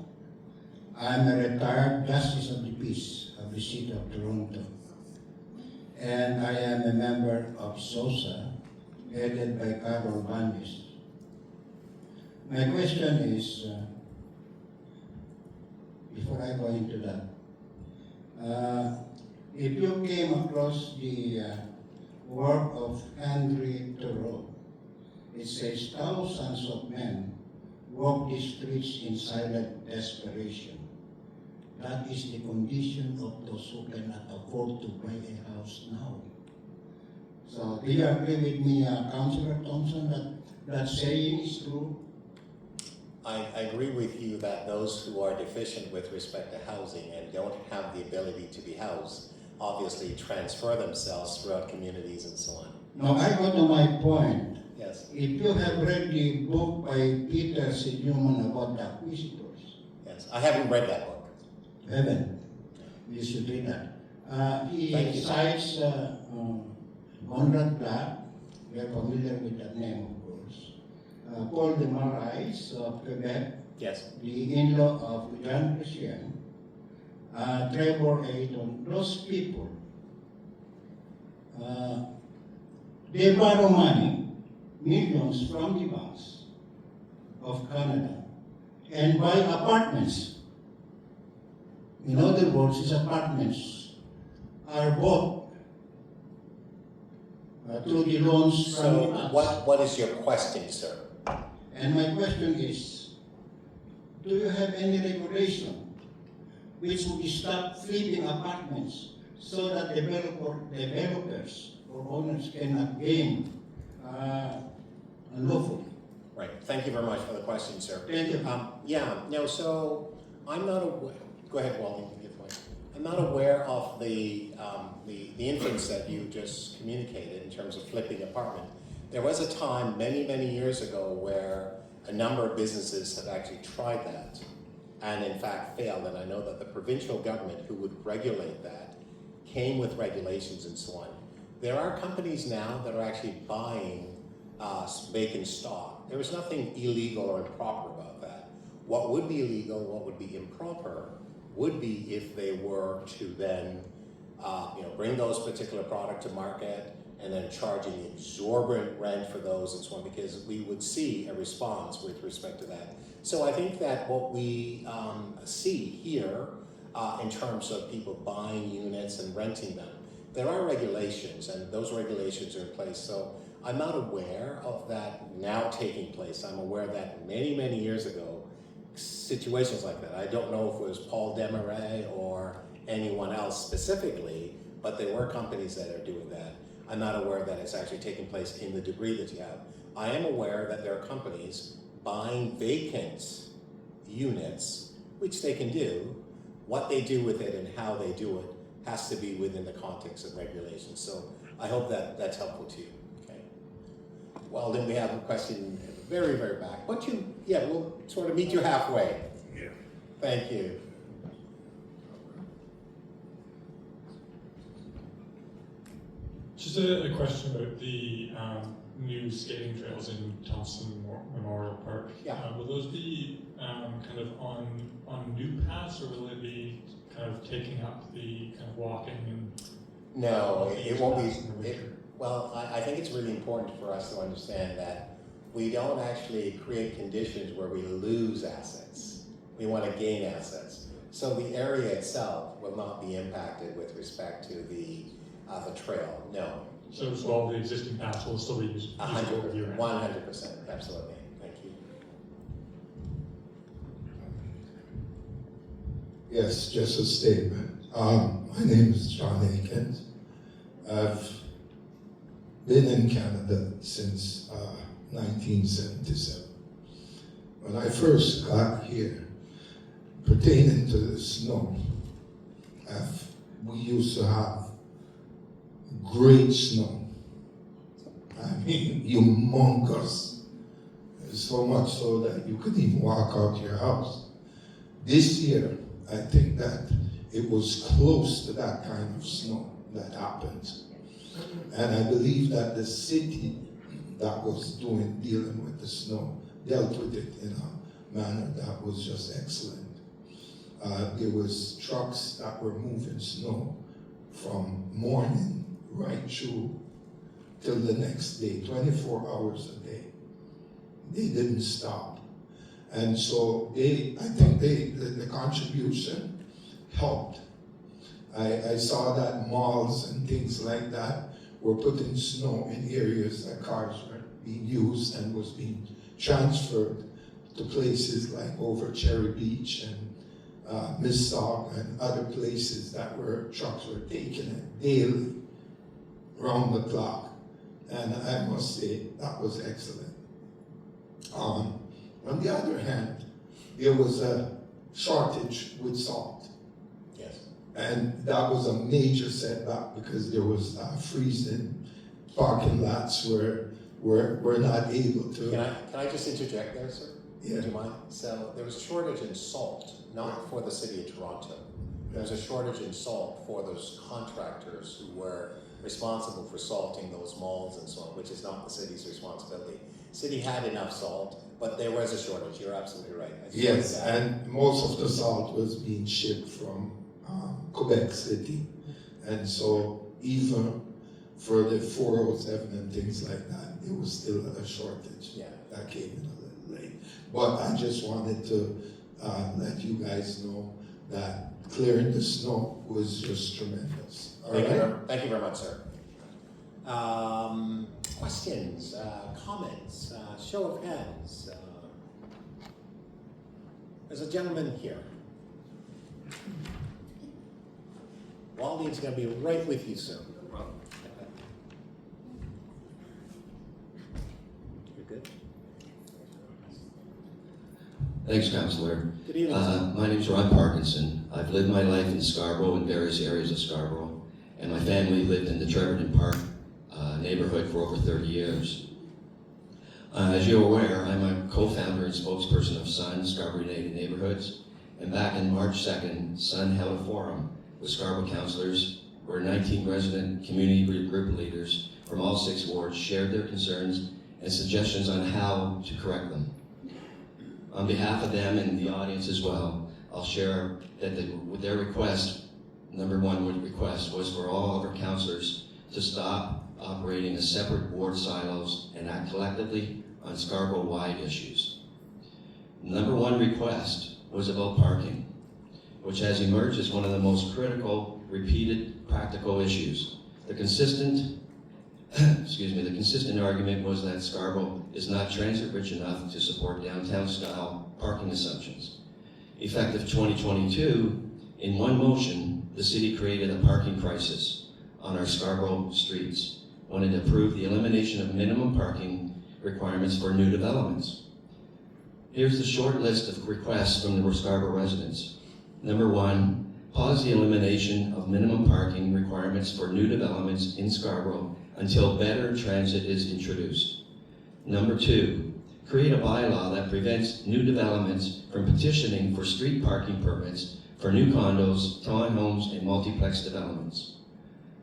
I'm a retired Justice of the Peace of the City of Toronto. And I am a member of SOSA, headed by Carol Bandes. My question is, before I go into that, if you came across the work of Henry Thoreau, it says thousands of men walk the streets in silent desperation. That is the condition of those who cannot afford to buy a house now. So do you agree with me, Councillor Thompson, that that saying is true? I agree with you that those who are deficient with respect to housing and don't have the ability to be housed obviously transfer themselves throughout communities and so on. Now I go to my point. Yes. Yes, If you have read the book by Peter C. Newman about the Acquisitors, yes. I haven't read that book. heaven, you should read that. Thank He you. cites Conrad Black, we are familiar with that name, of course. Paul de Marais of Quebec, Yes, the in-law of Jean Chrétien, Trevor Ayton, those people, they borrow money, millions from the banks of Canada, and buy apartments. In other words, these apartments are bought through the loans from the so banks. what is your question, sir? And my question is, do you have any regulation which would stop flipping apartments so that developers or owners cannot gain unlawfully? Right, thank you very much for the question, sir. Thank you. Yeah, no, so I'm not aware, go ahead, Wally, you get the mic. I'm not aware of the inference that you just communicated in terms of flipping apartment. There was a time many, many years ago where a number of businesses have actually tried that and in fact failed. And I know that the provincial government who would regulate that came with regulations and so on. There are companies now that are actually buying vacant stock. There is nothing illegal or improper about that. What would be illegal, what would be improper, would be if they were to then bring those particular product to market and then charging exorbitant rent for those and so on, because we would see a response with respect to that. So I think that what we see here in terms of people buying units and renting them, there are regulations and those regulations are in place. So I'm not aware of that now taking place. I'm aware that many, many years ago, situations like that. I don't know if it was Paul Desmarais or anyone else specifically, but there were companies that are doing that. I'm not aware that it's actually taking place in the degree that you have. I am aware that there are companies buying vacant units, which they can do. What they do with it and how they do it has to be within the context of regulations. So I hope that that's helpful to you. Okay. Well, then we have a question very, very back. We'll sort of meet you halfway. Yeah. Thank you. Just a question about the new skating trails in Thompson Memorial Park. Yeah. Will those be kind of on new paths, or will it be kind of taking up the kind of walking and? No, it won't paths in the be. winter? Well, I think it's really important for us to understand that we don't actually create conditions where we lose assets. We want to gain assets. So the area itself will not be impacted with respect to the trail, no. So all the existing paths will still be used? 100%, absolutely. Thank you. Yes, just a statement. My name is John Akins. I've been in Canada since 1977. When I first got here, pertaining to the snow, we used to have great snow. I mean, humongous. So much so that you couldn't even walk out your house. This year, I think that it was close to that kind of snow that happened. And I believe that the city that was dealing with the snow dealt with it in a manner that was just excellent. There was trucks that were moving snow from morning right through till the next day, 24 hours a day. They didn't stop. And so I think the contribution helped. I saw that malls and things like that were putting snow in areas that cars were being used and was being transferred to places like over Cherry Beach and Mississauga and other places that where trucks were taking it daily, round the clock. And I must say, that was excellent. On the other hand, there was a shortage with salt. Yes. And that was a major setback because there was freezing parking lots were we're not able to. Can I just interject there, sir? Yeah. Do you mind? So there was a shortage in salt, not for the city of Toronto. There was a shortage in salt for those contractors who were responsible for salting those malls and so on, which is not the city's responsibility. City had enough salt, but there was a shortage. You're absolutely right. I just Yes, wanted to add. and most of the salt was being shipped from Quebec City. And so even for the 407 and things like that, it was still a shortage. Yeah. That came in a little late. But I just wanted to let you guys know that clearing the snow was just tremendous. All right? Thank you very much, sir. Questions, comments, show of hands. There's a gentleman here. Walden's going to be right with you soon. You're good? Thanks, Councillor. Good evening, sir. My name's Ron Parkinson. I've lived my life in Scarborough and various areas of Scarborough, and my family lived in the Treverton Park neighborhood for over 30 years. As you're aware, I'm a co-founder and spokesperson of SUN, Scarborough United Neighborhoods, and back on March 2nd, SUN held a forum with Scarborough councillors where 19 resident community group leaders from all 6 wards shared their concerns and suggestions on how to correct them. On behalf of them and the audience as well, I'll share that their request, number one request, was for all of our councillors to stop operating as separate ward silos and act collectively on Scarborough-wide issues. Number one request was about parking, which has emerged as one of the most critical, repeated, practical issues. The consistent argument was that Scarborough is not transit-rich enough to support downtown-style parking assumptions. Effective 2022, in one motion, the city created a parking crisis on our Scarborough streets when it approved the elimination of minimum parking requirements for new developments. Here's the short list of requests from the Scarborough residents. Number one, pause the elimination of minimum parking requirements for new developments in Scarborough until better transit is introduced. Number two, create a bylaw that prevents new developments from petitioning for street parking permits for new condos, townhomes, and multiplex developments.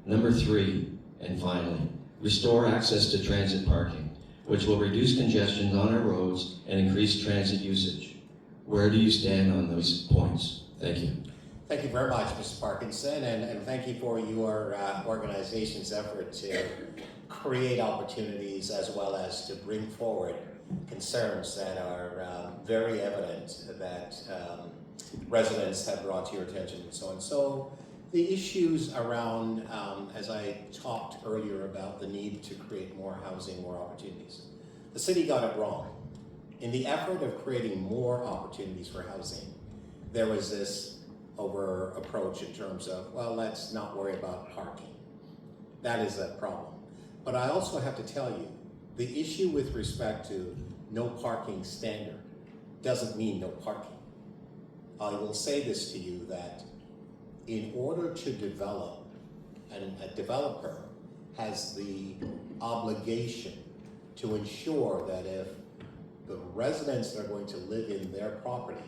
Number three, and finally, restore access to transit parking, which will reduce congestion on our roads and increase transit usage. Where do you stand on those points? Thank you. Thank you very much, Mr. Parkinson, and thank you for your organization's effort to create opportunities as well as to bring forward concerns that are very evident that residents have brought to your attention and so on. So the issues around, as I talked earlier about the need to create more housing, more opportunities, the city got it wrong. In the effort of creating more opportunities for housing, there was this over approach in terms of, well, let's not worry about parking. That is a problem. But I also have to tell you, the issue with respect to no parking standard doesn't mean no parking. I will say this to you, that in order to develop, and a developer has the obligation to ensure that if the residents that are going to live in their property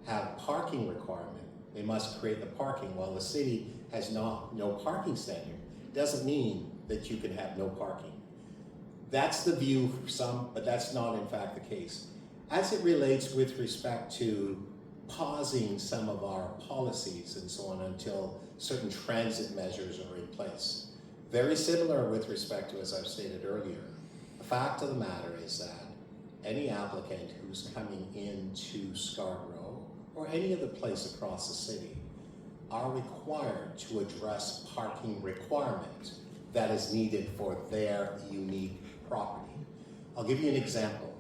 have parking requirement, they must create the parking. While the city has no parking standard, doesn't mean that you can have no parking. That's the view for some, but that's not in fact the case. As it relates with respect to pausing some of our policies and so on until certain transit measures are in place, very similar with respect to, as I've stated earlier, the fact of the matter is that any applicant who's coming into Scarborough or any other place across the city are required to address parking requirement that is needed for their unique property. I'll give you an example,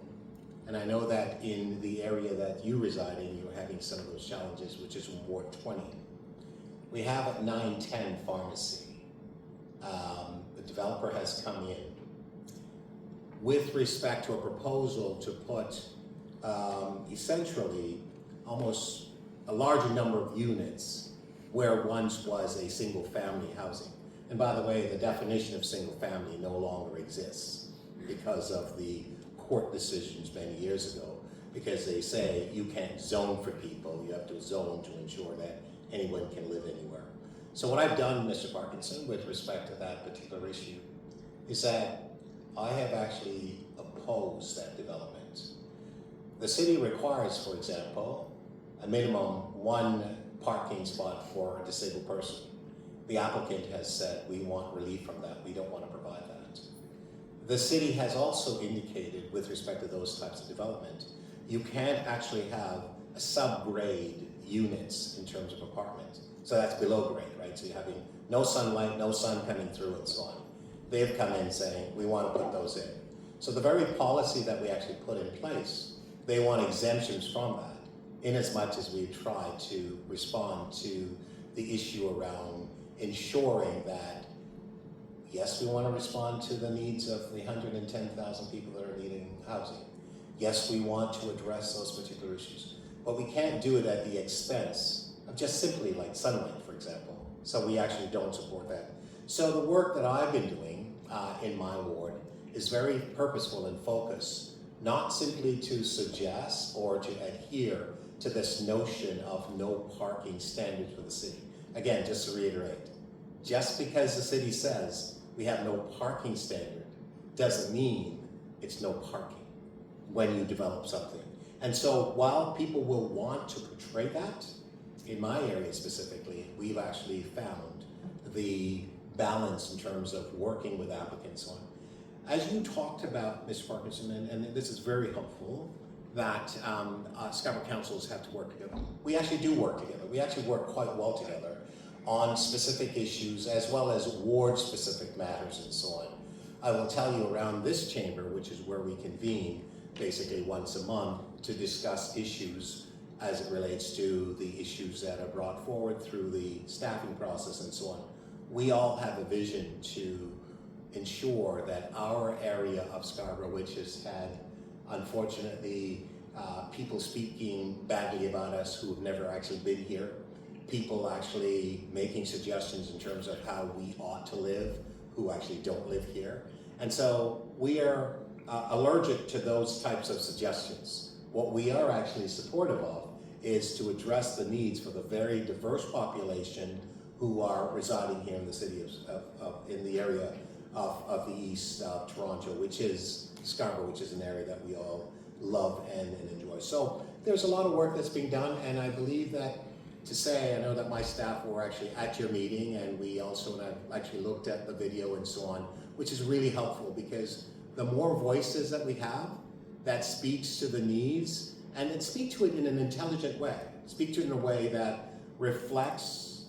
and I know that in the area that you reside in, you're having some of those challenges, which is in Ward 20. We have at 910 Pharmacy. The developer has come in with respect to a proposal to put essentially almost a larger number of units where once was a single family housing. And by the way, the definition of single family no longer exists. because of the court decisions many years ago, because they say you can't zone for people, you have to zone to ensure that anyone can live anywhere. So what I've done, Mr. Parkinson, with respect to that particular issue, is that I have actually opposed that development. The city requires, for example, a minimum 1 parking spot for a disabled person. The applicant has said, we want relief from that, we don't want to provide that. The city has also indicated, with respect to those types of development, you can't actually have a subgrade units in terms of apartment. So that's below grade, right? So you're having no sunlight, no sun coming through and so on. They've come in saying, we want to put those in. So the very policy that we actually put in place, they want exemptions from that, in as much as we've tried to respond to the issue around ensuring that, yes, we want to respond to the needs of the 110,000 people that are needing housing. Yes, we want to address those particular issues, but we can't do it at the expense of just simply like sunlight, for example. So we actually don't support that. So the work that I've been doing in my ward is very purposeful and focused, not simply to suggest or to adhere to this notion of no parking standards for the city. Again, just to reiterate, just because the city says we have no parking standard doesn't mean it's no parking when you develop something. And so while people will want to portray that, in my area specifically, we've actually found the balance in terms of working with applicants on. As you talked about, Mr. Parkinson, and this is very helpful, that Scarborough councils have to work together. We actually do work together. We actually work quite well together on specific issues as well as ward-specific matters and so on. I will tell you around this chamber, which is where we convene basically once a month to discuss issues as it relates to the issues that are brought forward through the staffing process and so on. We all have a vision to ensure that our area of Scarborough, which has had, unfortunately, people speaking badly about us who have never actually been here, people actually making suggestions in terms of how we ought to live, who actually don't live here. And so we are allergic to those types of suggestions. What we are actually supportive of is to address the needs for the very diverse population who are residing here in the city in the area of the east of Toronto, which is Scarborough, which is an area that we all love and enjoy. So there's a lot of work that's being done, and I believe that to say, I know that my staff were actually at your meeting, and we also have actually looked at the video and so on, which is really helpful because the more voices that we have that speaks to the needs, and then speak to it in an intelligent way, speak to it in a way that reflects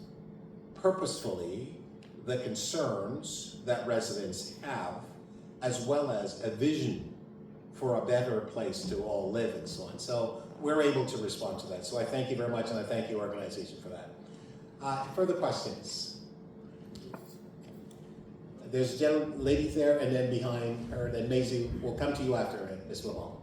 purposefully the concerns that residents have, as well as a vision for a better place to all live and so on. So we're able to respond to that. So I thank you very much, and I thank your organization for that. Further questions? There's a lady there, and then behind her, and then Maisie, we'll come to you after, Ms. Lamont.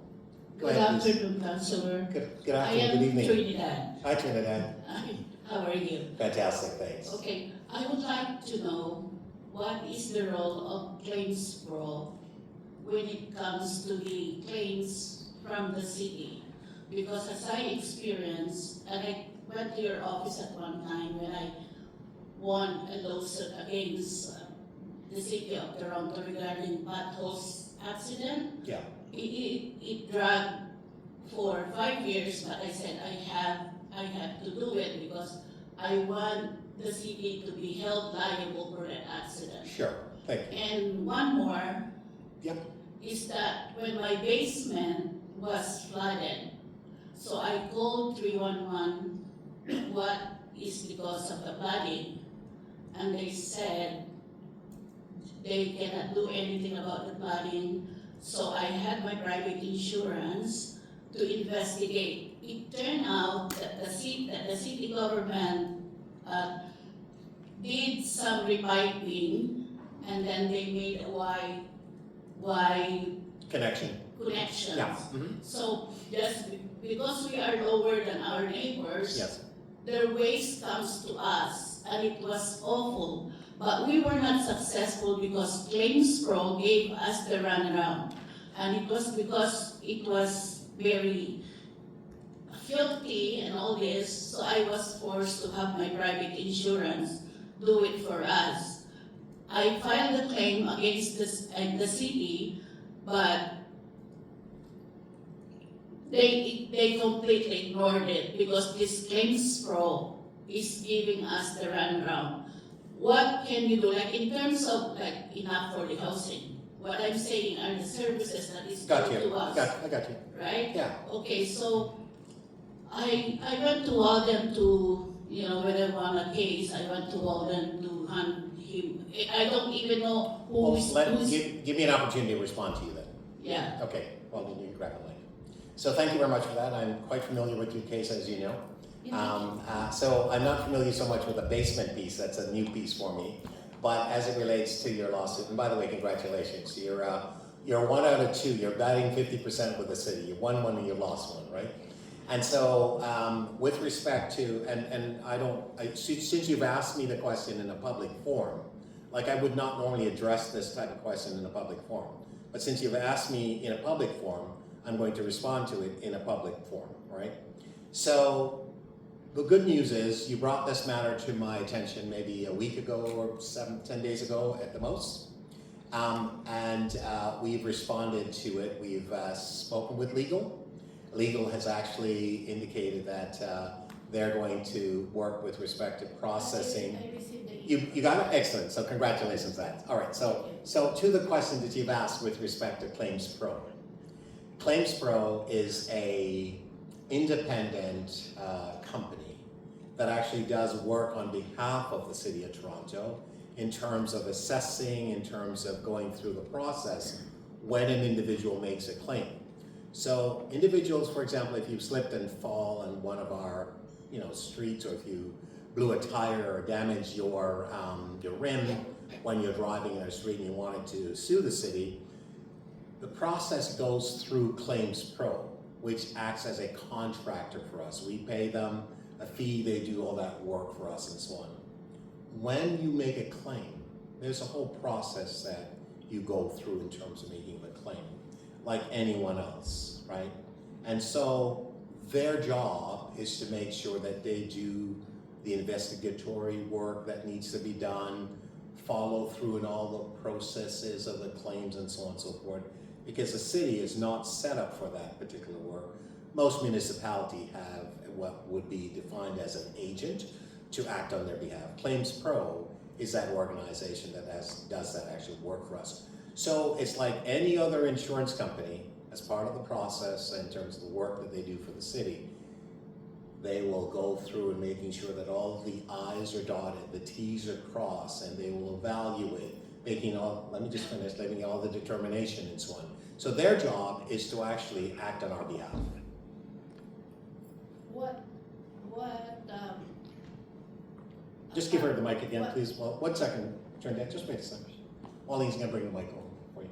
Go Good ahead, please. afternoon, Councillor. Good afternoon, good evening. I am Trinidad. Hi, Trinidad. Hi, how are you? Fantastic, thanks. Okay, I would like to know what is the role of claims bureau when it comes to the claims from the city? Because as I experienced, and I went to your office at one time when I won a lawsuit against the city of Toronto regarding potholes accident. Yeah. It dragged for 5 years, but I said I have to do it because I want the city to be held liable for that accident. Sure, thank you. And one more Yep. is that when my basement was flooded, so I called 311, what is because of the flooding, and they said they cannot do anything about the flooding. So I had my private insurance to investigate. It turned out that the city government did some repiping, and then they made a Y Connection. connections. Yeah. Mhm. So just because we are lower than our neighbors, Yes. their waste comes to us, and it was awful But we were not successful because Claims Pro gave us the runaround. And it was because it was very filthy and all this, so I was forced to have my private insurance do it for us. I filed a claim against the city, but they completely ignored it because this Claims Pro is giving us the runaround. What can you do, like in terms of like enough for the housing? What I'm saying are the services that is due to us. I got you. Right? Yeah. Okay, so I went to Walden to, when I won a case, I went to Walden to hunt him. I don't even know who's. Give me an opportunity to respond to you then. Yeah. Okay, well, then you can grab the mic. So thank you very much for that. I'm quite familiar with your case, as you know. So I'm not familiar so much with the basement piece. That's a new piece for me. But as it relates to your lawsuit, and by the way, congratulations. You're 1 out of 2. You're batting 50% with the city. You won one and you lost one, right? And so, with respect to, since you've asked me the question in a public forum, like I would not normally address this type of question in a public forum, but since you've asked me in a public forum, I'm going to respond to it in a public forum, right? So, the good news is you brought this matter to my attention maybe a week ago or 10 days ago at the most. We've responded to it. We've spoken with legal. Legal has actually indicated that they're going to work with respect to processing. I received the You got it? Excellent. So congratulations on that. All right. So to the question that you've asked with respect to Claims Pro. Claims Pro is a independent company that actually does work on behalf of the City of Toronto in terms of assessing, in terms of going through the process when an individual makes a claim. So individuals, for example, if you slipped and fall on one of our streets, or if you blew a tire or damaged your rim when you're driving in our street and you wanted to sue the city, the process goes through Claims Pro, which acts as a contractor for us. We pay them a fee, they do all that work for us and so on. When you make a claim, there's a whole process that you go through in terms of making the claim, like anyone else, right? And so their job is to make sure that they do the investigatory work that needs to be done, follow through in all the processes of the claims and so on and so forth, because the city is not set up for that particular work. Most municipalities have what would be defined as an agent to act on their behalf. Claims Pro is that organization that does that actual work for us. So it's like any other insurance company, as part of the process in terms of the work that they do for the city, they will go through and making sure that all of the I's are dotted, the T's are crossed, and they will evaluate, making all the determination and so on. So their job is to actually act on our behalf. Just give her the mic again, please. Well, 1 second, Trinidad, just wait a second. Wally's gonna bring the mic over for you.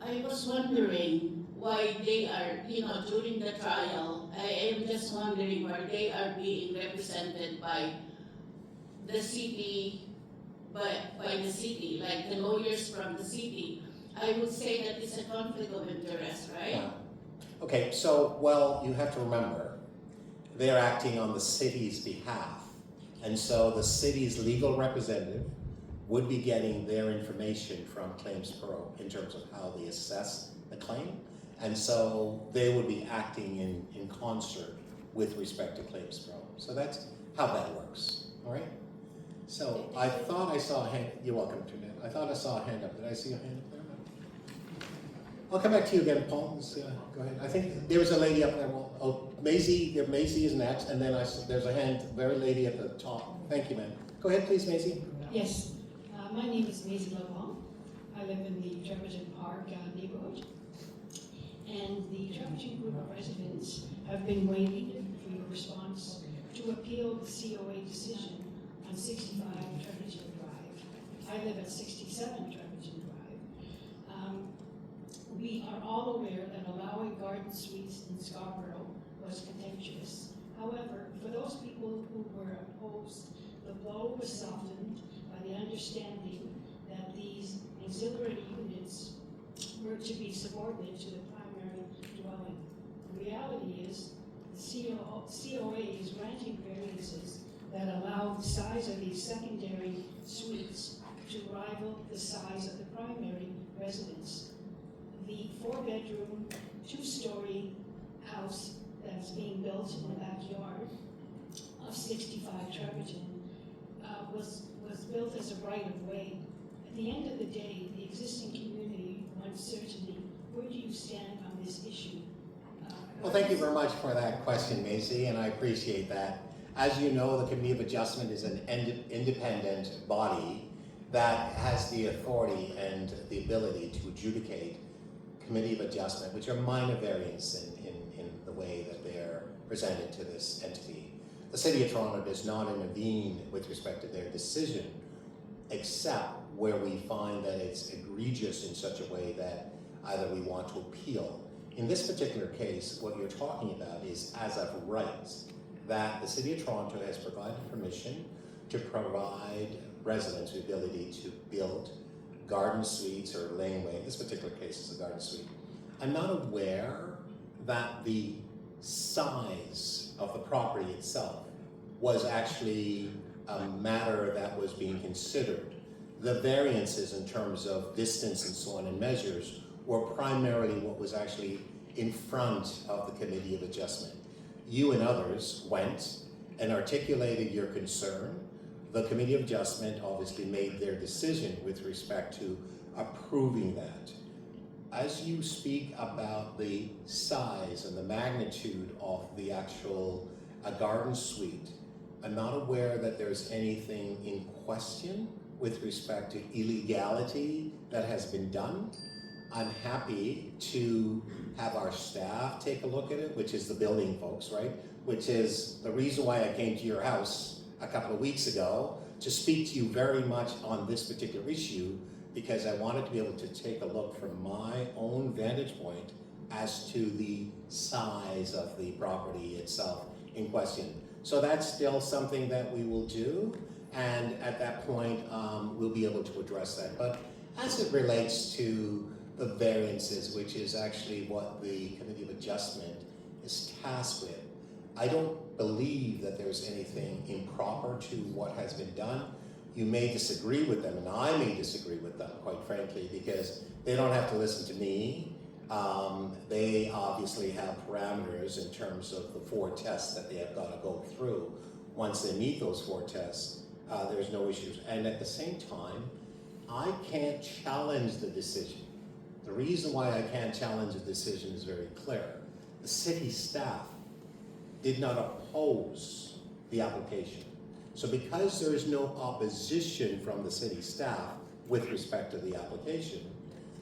I was wondering why they are, during the trial, I am just wondering why they are being represented by the city, by the city, like the lawyers from the city. I would say that it's a conflict of interest, right? Yeah. Okay, so, well, you have to remember, they're acting on the city's behalf. And so the city's legal representative would be getting their information from Claims Pro in terms of how they assess the claim. And so they would be acting in concert with respect to Claims Pro. So that's how that works, all right? So I thought I saw a hand, you're welcome, Trinidad. I thought I saw a hand up. Did I see a hand up there? I'll come back to you again, Paul. Go ahead. I think there was a lady up there. Oh, Maisie is next, and then there's a hand, very lady at the top. Thank you, ma'am. Go ahead, please, Maisie. Yes, my name is Maisie Lalong. I live in the Jefferson Park neighborhood. And the Jefferson group of residents have been waiting for your response to appeal the COA decision on 65 Jefferson Drive. I live at 67 Jefferson Drive. We are all aware that allowing garden suites in Scarborough was contentious. However, for those people who were opposed the blow was softened by the understanding that these auxiliary units were to be subordinate to the primary dwelling. The reality is the COA is granting variances that allow the size of these secondary suites to rival the size of the primary residence. The 4-bedroom, 2-story house that's being built in the backyard of 65 Treverton was built as a right-of-way. At the end of the day, the existing community wants certainty. Where do you stand on this issue? Well, thank you very much for that question, Macy, and I appreciate that. As you know, the Committee of Adjustment is an independent body that has the authority and the ability to adjudicate Committee of Adjustment, which are minor variants in the way that they're presented to this entity. The City of Toronto does not intervene with respect to their decision, except where we find that it's egregious in such a way that either we want to appeal. In this particular case, what you're talking about is as of right, that the City of Toronto has provided permission to provide residents the ability to build garden suites or laneway. In this particular case, it's a garden suite. I'm not aware that the size of the property itself was actually a matter that was being considered. The variances in terms of distance and so on and measures were primarily what was actually in front of the Committee of Adjustment. You and others went and articulated your concern. The Committee of Adjustment obviously made their decision with respect to approving that. As you speak about the size and the magnitude of the actual garden suite, I'm not aware that there's anything in question with respect to illegality that has been done. I'm happy to have our staff take a look at it, which is the building folks, right? Which is the reason why I came to your house a couple of weeks ago to speak to you very much on this particular issue, because I wanted to be able to take a look from my own vantage point as to the size of the property itself in question. So that's still something that we will do, and at that point we'll be able to address that. But as it relates to the variances, which is actually what the Committee of Adjustment is tasked with, I don't believe that there's anything improper to what has been done. You may disagree with them, and I may disagree with them, quite frankly, because they don't have to listen to me. They obviously have parameters in terms of the 4 tests that they have got to go through. Once they meet those 4 tests, there's no issues. And at the same time, I can't challenge the decision. The reason why I can't challenge the decision is very clear. The city staff did not oppose the application. So because there is no opposition from the city staff with respect to the application,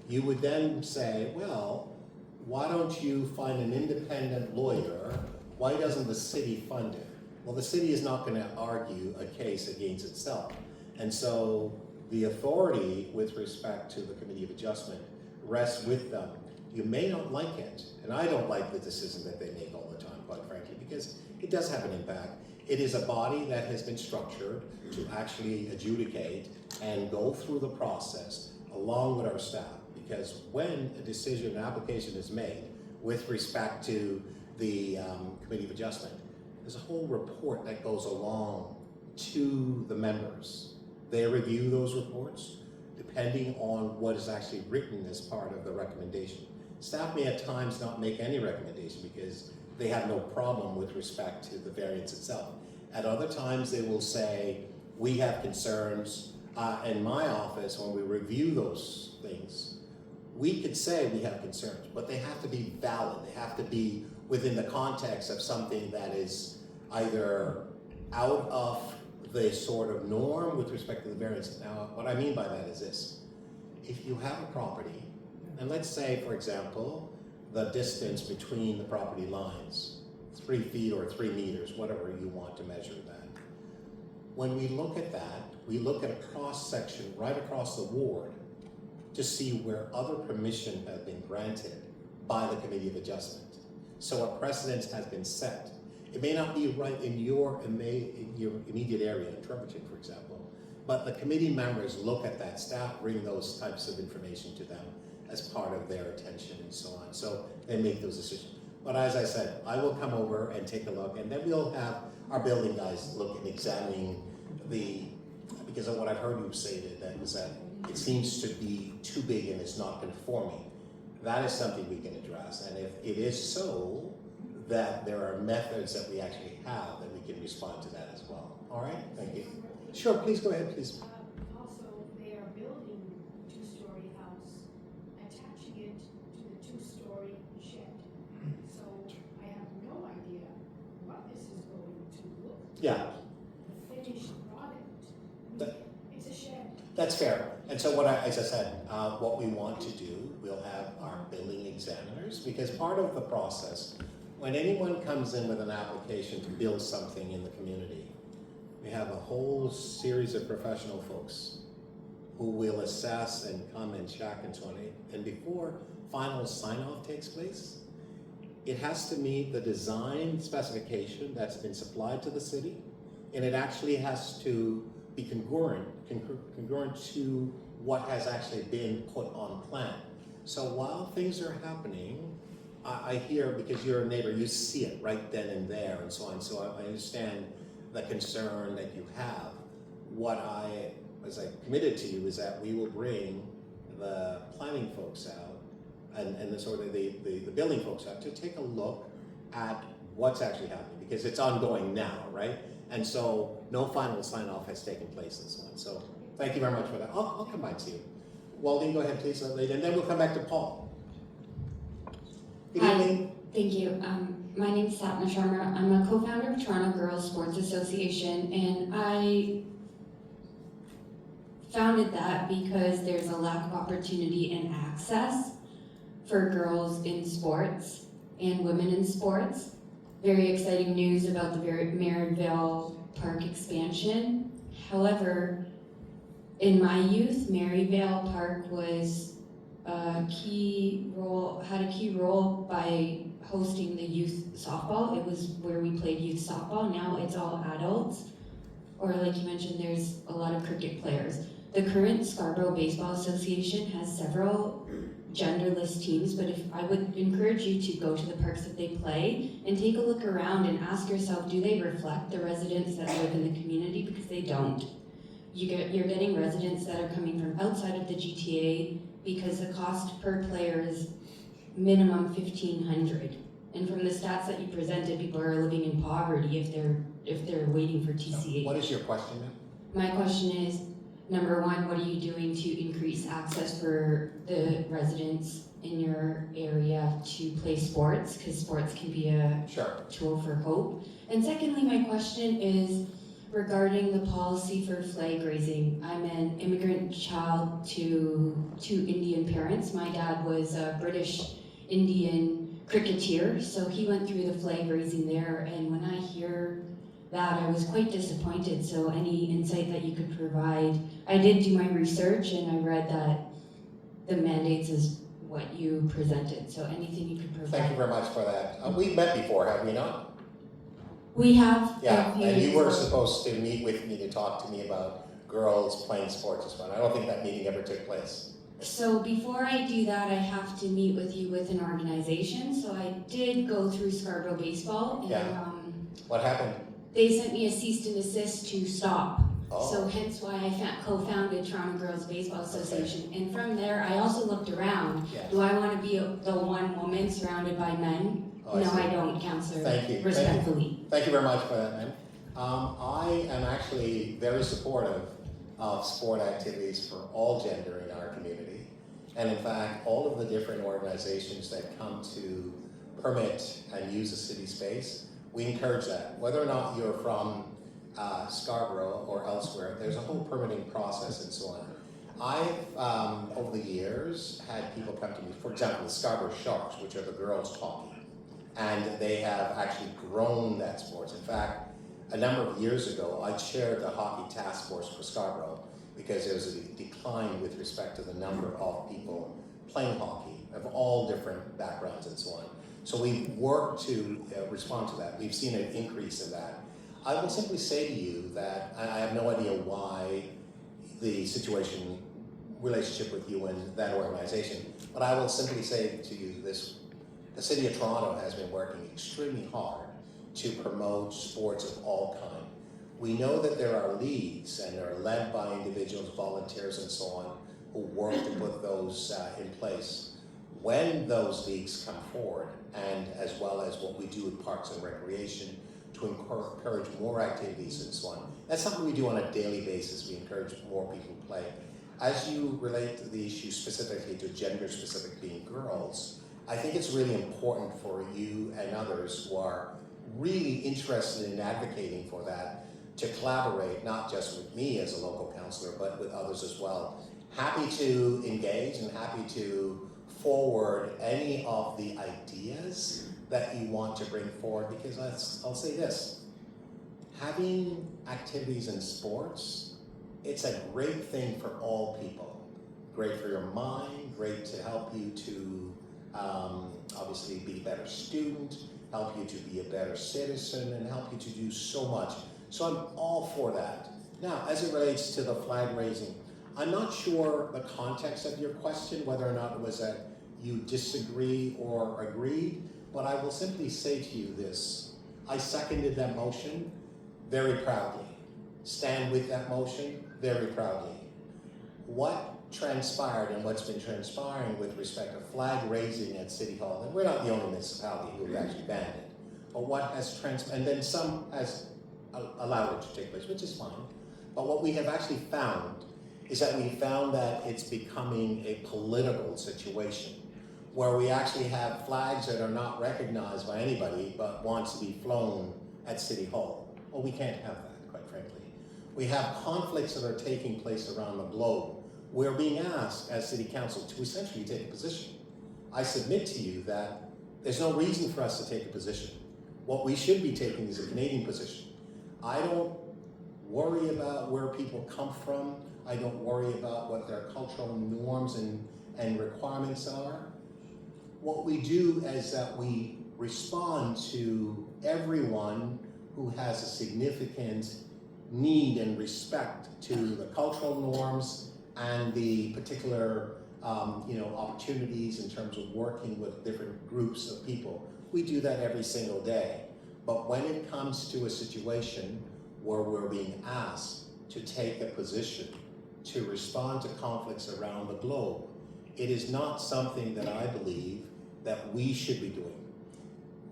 you would then say, well, why don't you find an independent lawyer? Why doesn't the city fund it? Well, the city is not going to argue a case against itself. And so the authority with respect to the Committee of Adjustment rests with them. You may not like it, and I don't like the decision that they make all the time, quite frankly, because it does have an impact. It is a body that has been structured to actually adjudicate and go through the process along with our staff. Because when a decision, an application is made with respect to the Committee of Adjustment, there's a whole report that goes along to the members. They review those reports depending on what is actually written as part of the recommendation. Staff may at times not make any recommendation because they have no problem with respect to the variance itself. At other times they will say, we have concerns. In my office, when we review those things, we could say we have concerns, but they have to be valid. They have to be within the context of something that is either out of the sort of norm with respect to the variance. Now, what I mean by that is this. If you have a property, and let's say, for example, the distance between the property lines, 3 feet or 3 meters, whatever you want to measure that. When we look at that, we look at a cross-section right across the ward to see where other permission has been granted by the Committee of Adjustment. So a precedent has been set. It may not be right in your immediate area, in Trevithick, for example, but the committee members look at that, staff bring those types of information to them as part of their attention and so on. So they make those decisions. But as I said, I will come over and take a look, and then we'll have our building guys look and examining because of what I've heard you say that was that it seems to be too big and it's not conforming. That is something we can address, and if it is so, that there are methods that we actually have that we can respond to that as well. All right, thank you. Sure, please go ahead, please. Also, they are building a two-story house, attaching it to the two-story shed. So I have no idea what this is going to look like. Yeah. The finished product. I mean, it's a shed. That's fair. And so as I said, what we want to do, we'll have our building examiners, because part of the process, when anyone comes in with an application to build something in the community, we have a whole series of professional folks who will assess and come and check and so on. And before final sign-off takes place, it has to meet the design specification that's been supplied to the city, and it actually has to be congruent to what has actually been put on plan. So while things are happening, I hear, because you're a neighbor, you see it right then and there and so on. So I understand the concern that you have. What as I committed to you, is that we will bring the planning folks out and the sort of the building folks out to take a look at what's actually happening, because it's ongoing now, right? And so no final sign-off has taken place and so on. So thank you very much for that. I'll come back to you. Waldine, go ahead, please, lady, and then we'll come back to Paul. Good evening. Thank you. My name is Satna Sharma. I'm a co-founder of Toronto Girls Sports Association, and I founded that because there's a lack of opportunity and access for girls in sports and women in sports. Very exciting news about the Maryvale Park expansion. However, in my youth, Maryvale Park was had a key role by hosting the youth softball. It was where we played youth softball. Now it's all adults. Or like you mentioned, there's a lot of cricket players. The current Scarborough Baseball Association has several genderless teams, but I would encourage you to go to the parks that they play and take a look around and ask yourself, do they reflect the residents that live in the community? Because they don't. You're getting residents that are coming from outside of the GTA, because the cost per player is minimum $1,500. And from the stats that you presented, people are living in poverty if they're waiting for TCA. What is your question, ma'am? My question is, number one, what are you doing to increase access for the residents in your area to play sports? Because sports can be a tool for hope. And secondly, my question is regarding the policy for flag raising. I'm an immigrant child to two Indian parents. My dad was a British Indian cricketer, so he went through the flag raising there, and when I hear that, I was quite disappointed. So any insight that you could provide? I did do my research and I read that the mandates is what you presented, so anything you could provide. Thank you very much for that. We've met before, have we not? We have. Yeah, and you were supposed to meet with me to talk to me about girls playing sports as well. I don't think that meeting ever took place. So before I do that, I have to meet with you with an organization. So I did go through Scarborough Baseball, and what happened? They sent me a cease and desist to stop. Oh. So hence why I co-founded Toronto Girls Baseball Association. And from there, I also looked around. Yes. Do I want to be the one woman surrounded by men? Oh, No, I don't, Councillor. Thank you. Respectfully. Thank you very much for that, ma'am. I am actually very supportive of sport activities for all gender in our community. And in fact, all of the different organizations that come to permit and use a city space, we encourage that. Whether or not you're from Scarborough or elsewhere, there's a whole permitting process and so on. I've, over the years, had people come to me, for example, the Scarborough Sharks, which are the girls' hockey, and they have actually grown that sport. In fact, a number of years ago, I chaired the hockey task force for Scarborough because there was a decline with respect to the number of people playing hockey. of all different backgrounds and so on. So we've worked to respond to that. We've seen an increase in that. I will simply say to you that I have no idea why the relationship with you and that organization, but I will simply say to you this: the City of Toronto has been working extremely hard to promote sports of all kinds. We know that there are leagues and they're led by individuals, volunteers and so on, who work to put those in place. When those leagues come forward, and as well as what we do with Parks and Recreation to encourage more activities and so on, that's something we do on a daily basis. We encourage more people to play. As you relate to the issue specifically to gender specific being girls, I think it's really important for you and others who are really interested in advocating for that to collaborate, not just with me as a local councillor, but with others as well. Happy to engage and happy to forward any of the ideas that you want to bring forward, because I'll say this: having activities in sports, it's a great thing for all people. Great for your mind, great to help you to obviously be a better student, help you to be a better citizen, and help you to do so much. So I'm all for that. Now, as it relates to the flag raising, I'm not sure the context of your question, whether or not it was that you disagree or agreed, but I will simply say to you this: I seconded that motion very proudly. Stand with that motion very proudly. What transpired and what's been transpiring with respect to flag raising at City Hall, and we're not the only municipality who have actually banned it, but what has and then some has allowed it to take place, which is fine. But what we have actually found is that we found that it's becoming a political situation where we actually have flags that are not recognized by anybody but wants to be flown at City Hall. Well, we can't have that, quite frankly. We have conflicts that are taking place around the globe. We're being asked as City Council to essentially take a position. I submit to you that there's no reason for us to take a position. What we should be taking is a Canadian position. I don't worry about where people come from. I don't worry about what their cultural norms and requirements are. What we do is that we respond to everyone who has a significant need and respect to the cultural norms and the particular opportunities in terms of working with different groups of people. We do that every single day. But when it comes to a situation where we're being asked to take a position to respond to conflicts around the globe, it is not something that I believe that we should be doing.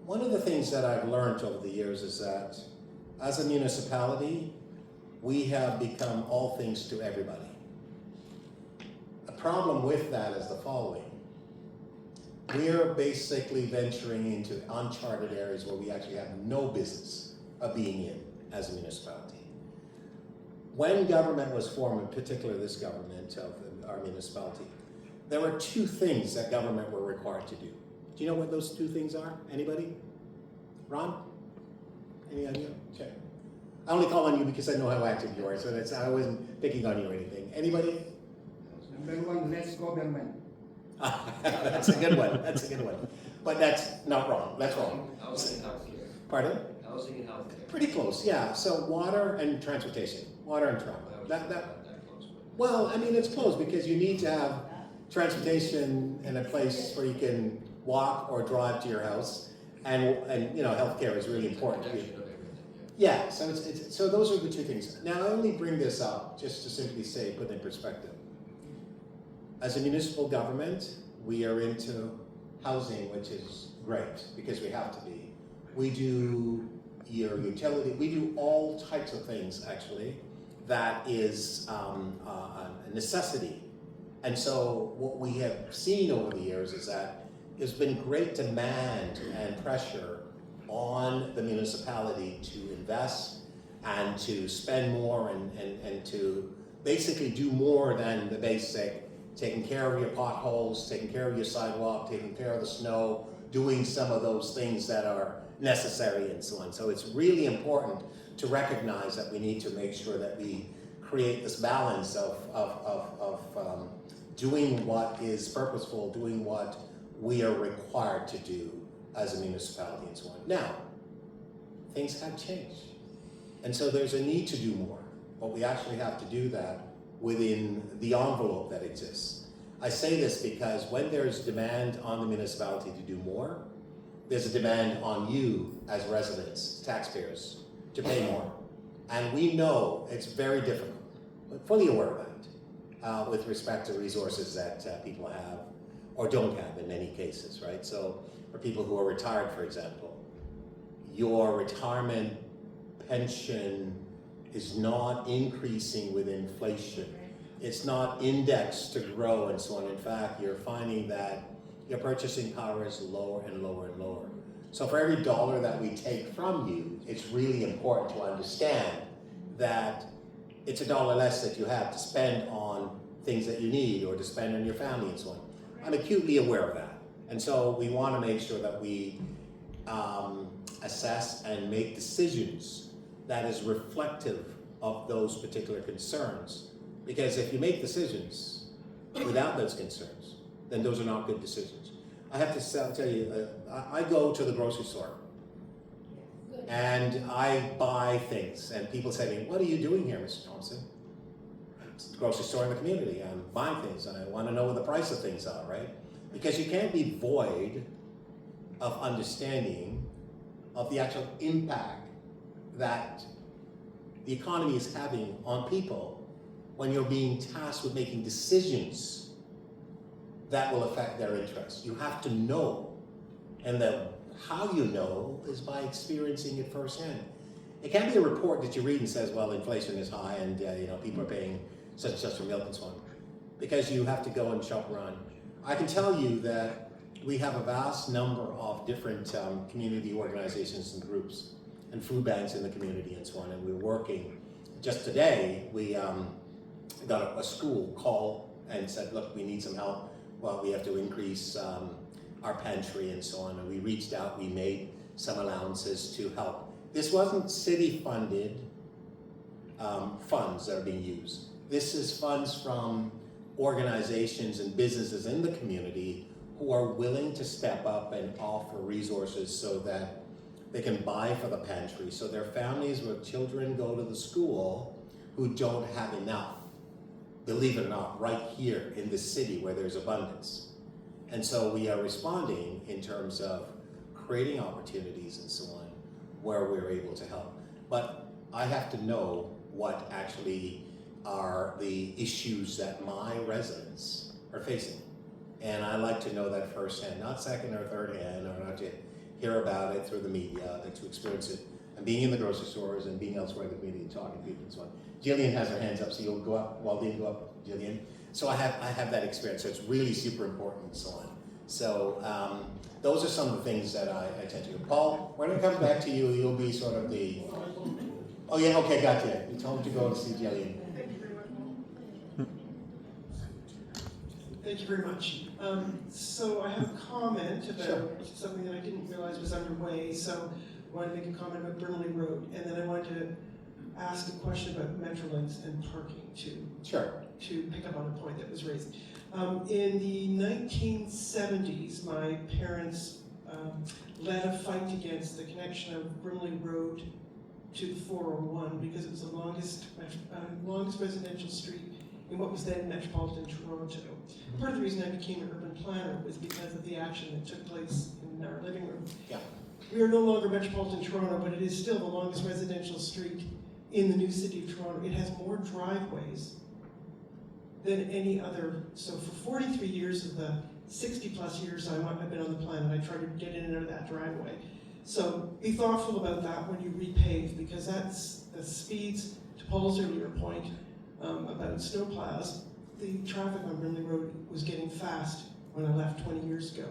One of the things that I've learned over the years is that as a municipality, we have become all things to everybody. The problem with that is the following. We're basically venturing into uncharted areas where we actually have no business of being in as a municipality. When government was formed, in particular this government of our municipality, there were two things that government were required to do. Do you know what those two things are? Anybody? Ron? Any idea? Okay. I only call on you because I know how active you are, so I wasn't picking on you or anything. Anybody? Number one, less government. That's a good one. That's a good one. But that's not wrong. That's wrong. Housing and healthcare. Pardon? Housing and healthcare. Pretty close, yeah. So water and transportation. Water and travel. That close. Well, I mean, it's close because you need to have transportation in a place where you can walk or drive to your house, and healthcare is really important. Protection of everything, Yeah, so those are the two things. Now, I only bring this up just to simply say, put in perspective. As a municipal government, we are into housing, which is great because we have to be. We do your utility, we do all types of things actually that is a necessity. And so what we have seen over the years is that there's been great demand and pressure on the municipality to invest and to spend more and to basically do more than the basic, taking care of your potholes, taking care of your sidewalk, taking care of the snow, doing some of those things that are necessary and so on. So it's really important to recognize that we need to make sure that we create this balance of doing what is purposeful, doing what we are required to do as a municipality and so on. Now, things have changed. And so there's a need to do more, but we actually have to do that within the envelope that exists. I say this because when there's demand on the municipality to do more, there's a demand on you as residents, taxpayers, to pay more. And we know it's very difficult. We're fully aware of that with respect to resources that people have or don't have in many cases, right? So for people who are retired, for example, your retirement pension is not increasing with inflation. It's not indexed to grow and so on. In fact, you're finding that your purchasing power is lower and lower and lower. So for every dollar that we take from you, it's really important to understand that it's a dollar less that you have to spend on things that you need or to spend on your family and so on. I'm acutely aware of that. And so we want to make sure that we assess and make decisions that is reflective of those particular concerns. Because if you make decisions without those concerns, then those are not good decisions. I have to tell you, I go to the grocery store and I buy things, and people say to me, "What are you doing here, Mr. Thompson?" It's the grocery store in the community. I'm buying things and I want to know what the price of things are, right? Because you can't be void of understanding of the actual impact that the economy is having on people when you're being tasked with making decisions that will affect their interests. You have to know, and how you know is by experiencing it firsthand. It can't be a report that you read and says, well, inflation is high and people are paying such and such for milk and so on, because you have to go and shop around. I can tell you that we have a vast number of different community organizations and groups and food banks in the community and so on, and we're working. Just today, we got a school call and said, look, we need some help. Well, we have to increase our pantry and so on, and we reached out, we made some allowances to help. This wasn't city-funded funds that are being used. This is funds from organizations and businesses in the community who are willing to step up and offer resources so that they can buy for the pantry, so their families with children go to the school who don't have enough, believe it or not, right here in the city where there's abundance. And so we are responding in terms of creating opportunities and so on where we're able to help. But I have to know what actually are the issues that my residents are facing. And I like to know that firsthand, not second or third hand, or not to hear about it through the media, but to experience it. And being in the grocery stores and being elsewhere in the community and talking to people and so on. Jillian has her hands up, so you'll go up. Waldine, go up, Jillian. So I have that experience, so it's really super important and so on. So those are some of the things that I tend to do. Paul, when it comes back to you, you'll be sort of the, oh yeah, okay, gotcha. You told him to go to see Jillian. Thank you very much. So I have a comment about something that I didn't realize was underway. So I wanted to make a comment about Burnley Road, and then I wanted to ask a question about Metrolinx and parking to pick up on a point that was raised. In the 1970s, my parents led a fight against the connection of Burnley Road to the 401 because it was the longest residential street in what was then metropolitan Toronto. Part of the reason I became an urban planner was because of the action that took place in our living room. Yeah. We are no longer metropolitan Toronto, but it is still the longest residential street in the new city of Toronto. It has more driveways than any other. So for 43 years of the 60 plus years I've been on the planet, I tried to get in and out of that driveway. So be thoughtful about that when you repave, because that's the speeds, to Paul's earlier point about snowplows. The traffic on Burnley Road was getting fast when I left 20 years ago.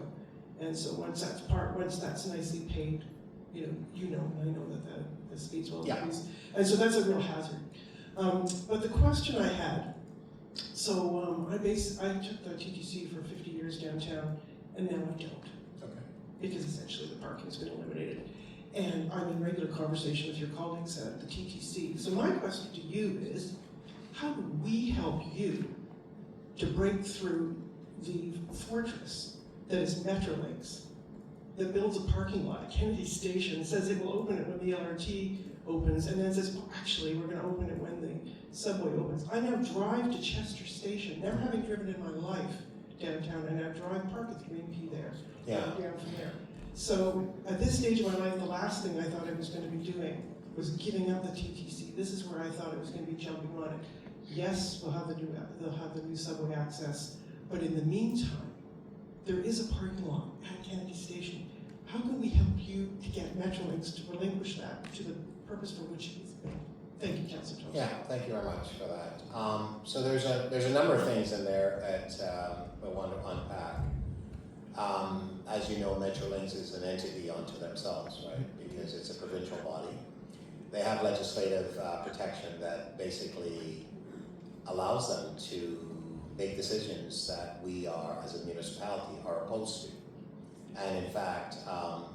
And so once that's nicely paved, I know that the speeds will increase. And so that's a real hazard. But the question I had, so I took the TTC for 50 years downtown, and now I don't. Okay. Because essentially the parking's been eliminated. And I'm in regular conversation with your colleagues at the TTC. So my question to you is, how do we help you to break through the fortress that is Metrolinx, that builds a parking lot at Kennedy Station, says it will open it when the LRT opens, and then says, well, actually, we're gonna open it when the subway opens. I now drive to Chester Station, never having driven in my life downtown, and I drive, park at the Green P there, down from there. So at this stage of my life, the last thing I thought I was gonna be doing was giving up the TTC. This is where I thought I was gonna be jumping on it. Yes, they'll have the new subway access, but in the meantime, there is a parking lot at Kennedy Station. How can we help you to get Metrolinx to relinquish that to the purpose for which it is built? Thank you, Councillor Thompson. Yeah, thank you very much for that. So there's a number of things in there that I want to unpack. As you know, Metrolinx is an entity unto themselves, right? Because it's a provincial body. They have legislative protection that basically allows them to make decisions that we are, as a municipality, are opposed to. And in fact,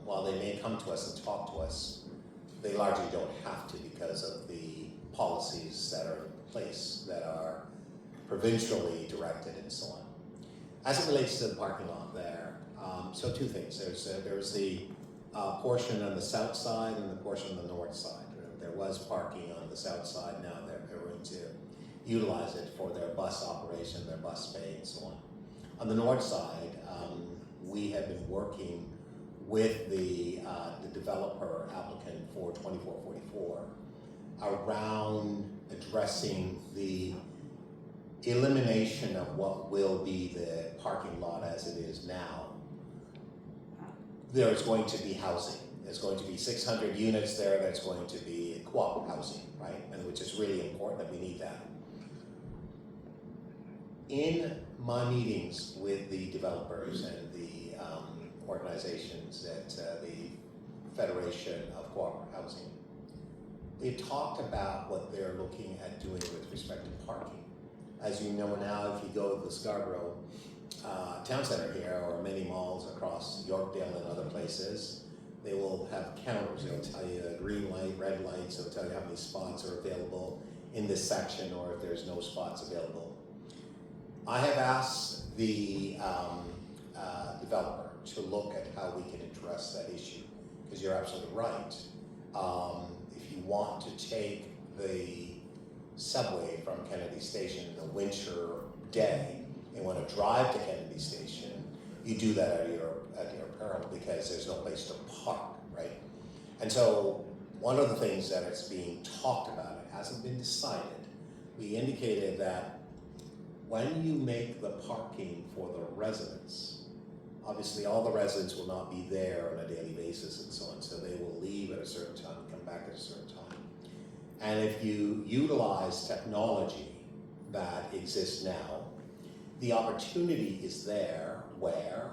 while they may come to us and talk to us, they largely don't have to because of the policies that are in place that are provincially directed and so on. As it relates to the parking lot there, so two things. There's the portion on the south side and the portion on the north side. There was parking on the south side, now they're going to utilize it for their bus operation, their bus bay and so on. On the north side, we have been working with the developer applicant for 2444 around addressing the elimination of what will be the parking lot as it is now. There's going to be housing. There's going to be 600 units there. That's going to be co-op housing, right? And which is really important that we need that. In my meetings with the developers and the organizations at the Federation of Co-op Housing, they talked about what they're looking at doing with respect to parking. As you know now, if you go to the Scarborough town center here, or many malls across Yorkdale and other places, they will have counters. They'll tell you green light, red lights. They'll tell you how many spots are available in this section, or if there's no spots available. I have asked the developer to look at how we can address that issue, because you're absolutely right. If you want to take the subway from Kennedy Station in a winter day and want to drive to Kennedy Station, you do that at your peril because there's no place to park, right? And so one of the things that is being talked about, it hasn't been decided, we indicated that when you make the parking for the residents, obviously all the residents will not be there on a daily basis and so on, so they will leave at a certain time, come back at a certain time. And if you utilize technology that exists now, the opportunity is there where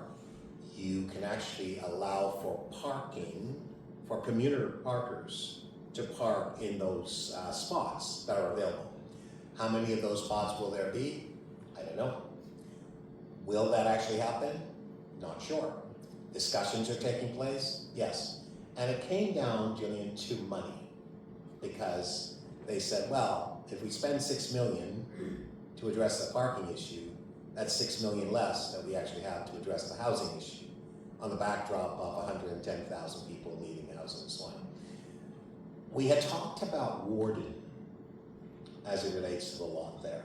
you can actually allow for parking for commuter parkers to park in those spots that are available. How many of those spots will there be? I don't know. Will that actually happen? Not sure. Discussions are taking place? Yes. And it came down, Gillian, to money, because they said, well, if we spend $6 million to address the parking issue, that's $6 million less that we actually have to address the housing issue on the backdrop of 110,000 people needing housing and so on. We had talked about Warden as it relates to the lot there.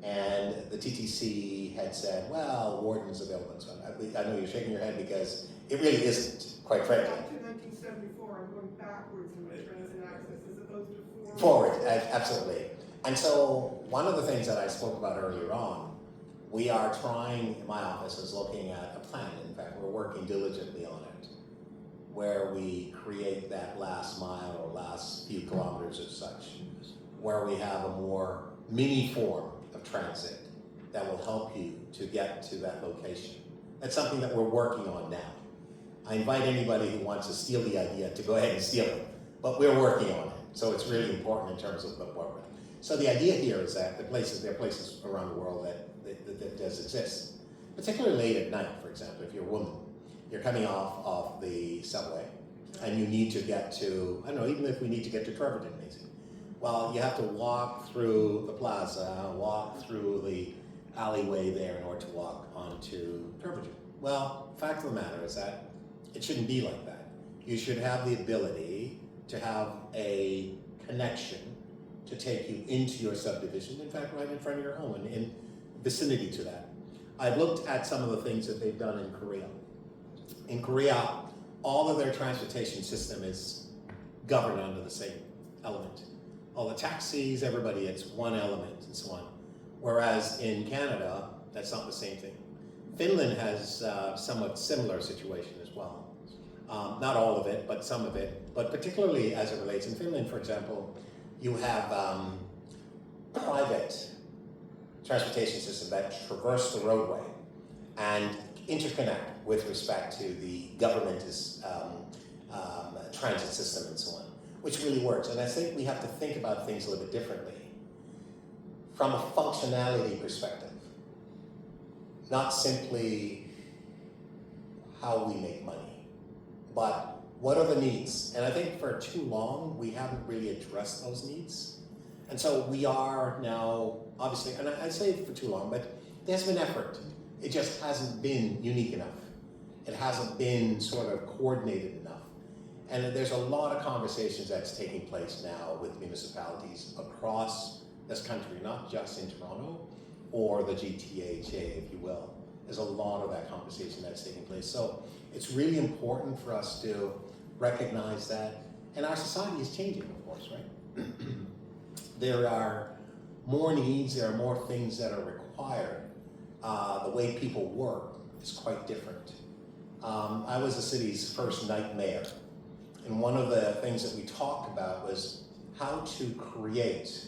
And the TTC had said, well, Warden's available and so on. I know you're shaking your head because it really isn't, quite frankly. Back to 1974, I'm going backwards in my transit access as opposed to Forward, absolutely. And so one of the things that I spoke about earlier on, we are trying, my office is looking at a plan. In fact, we're working diligently on it, where we create that last mile or last few kilometers as such, where we have a more mini form of transit that will help you to get to that location. That's something that we're working on now. I invite anybody who wants to steal the idea to go ahead and steal it, but we're working on it. So it's really important in terms of the program. So the idea here is that there are places around the world that does exist, particularly late at night, for example. If you're a woman, you're coming off the subway, and you need to get to, I don't know, even if we need to get to Trevorton, maybe. Well, you have to walk through the plaza, walk through the alleyway there in order to walk onto Trevorton. Well, fact of the matter is that it shouldn't be like that. You should have the ability to have a connection to take you into your subdivision, in fact, right in front of your home and in vicinity to that. I've looked at some of the things that they've done in Korea. In Korea, all of their transportation system is governed under the same element. All the taxis, everybody, it's one element and so on. Whereas in Canada, that's not the same thing. Finland has a somewhat similar situation as well. Not all of it, but some of it. But particularly as it relates in Finland, for example, you have private transportation systems that traverse the roadway and interconnect with respect to the government's transit system and so on, which really works. And I think we have to think about things a little bit differently from a functionality perspective, not simply how we make money, but what are the needs? And I think for too long, we haven't really addressed those needs. And so we are now, obviously, and I say it for too long, but there's been effort. It just hasn't been unique enough. It hasn't been sort of coordinated enough. And there's a lot of conversations that's taking place now with municipalities across this country, not just in Toronto or the GTHA, if you will. There's a lot of that conversation that's taking place. So it's really important for us to recognize that. And our society is changing, of course, right? There are more needs, there are more things that are required. The way people work is quite different. I was the city's first night mayor, and one of the things that we talked about was how to create,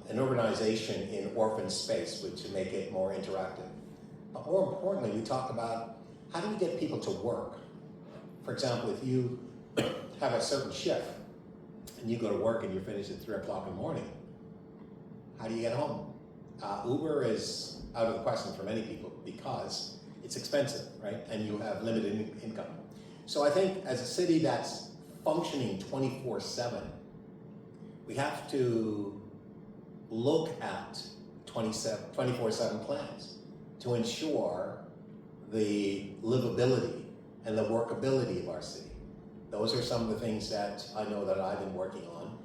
an urbanization in orphan space, to make it more interactive. But more importantly, we talked about how do we get people to work. For example, if you have a certain shift and you go to work and you're finished at 3 o'clock in the morning, how do you get home? Uber is out of the question for many people because it's expensive, right? And you have limited income. So I think as a city that's functioning 24/7, we have to look at 24/7 plans to ensure the livability and the workability of our city. Those are some of the things that I know that I've been working on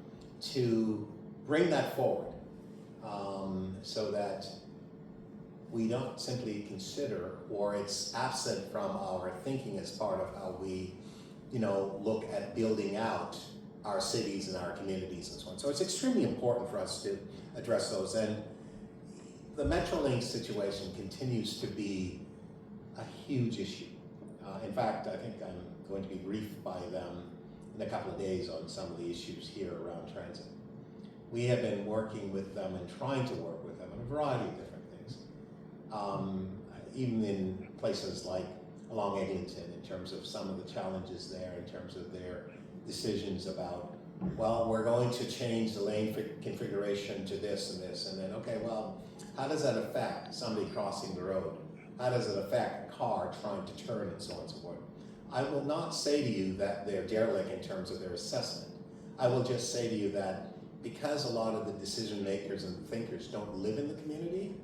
to bring that forward, so that we don't simply consider, or it's absent from our thinking as part of how we, look at building out our cities and our communities and so on. So it's extremely important for us to address those. And the Metrolink situation continues to be a huge issue. In fact, I think I'm going to be briefed by them in a couple of days on some of the issues here around transit. We have been working with them and trying to work with them on a variety of different things. Even in places like along Eglinton, in terms of some of the challenges there, in terms of their decisions about, well, we're going to change the lane configuration to this and this, and then, okay, well, how does that affect somebody crossing the road? How does it affect a car trying to turn and so on and so forth? I will not say to you that they're derelict in terms of their assessment. I will just say to you that because a lot of the decision makers and thinkers don't live in the community,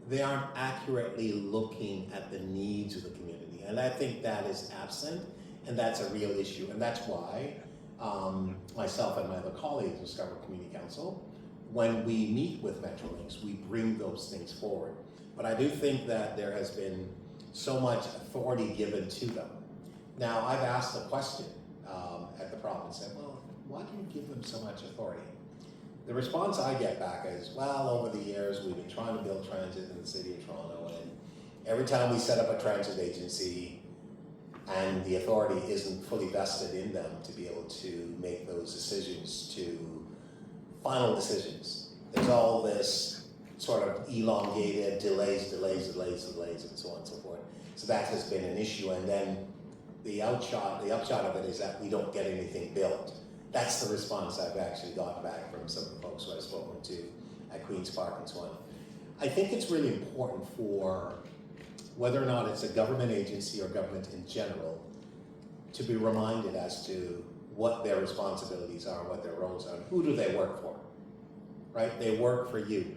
they aren't accurately looking at the needs of the community. And I think that is absent, and that's a real issue. And that's why myself and my other colleagues in Scarborough Community Council, when we meet with Metrolinks, we bring those things forward. But I do think that there has been so much authority given to them. Now, I've asked the question at the province, said, well, why do you give them so much authority? The response I get back is, well, over the years, we've been trying to build transit in the city of Toronto, and every time we set up a transit agency and the authority isn't fully vested in them to be able to make those decisions, to final decisions, there's all this sort of elongated delays, and so on and so forth. So that has been an issue, and then the upshot of it is that we don't get anything built. That's the response I've actually gotten back from some of the folks who I've spoken to at Queen's Park and so on. I think it's really important for whether or not it's a government agency or government in general to be reminded as to what their responsibilities are, what their roles are, and who do they work for, right? They work for you.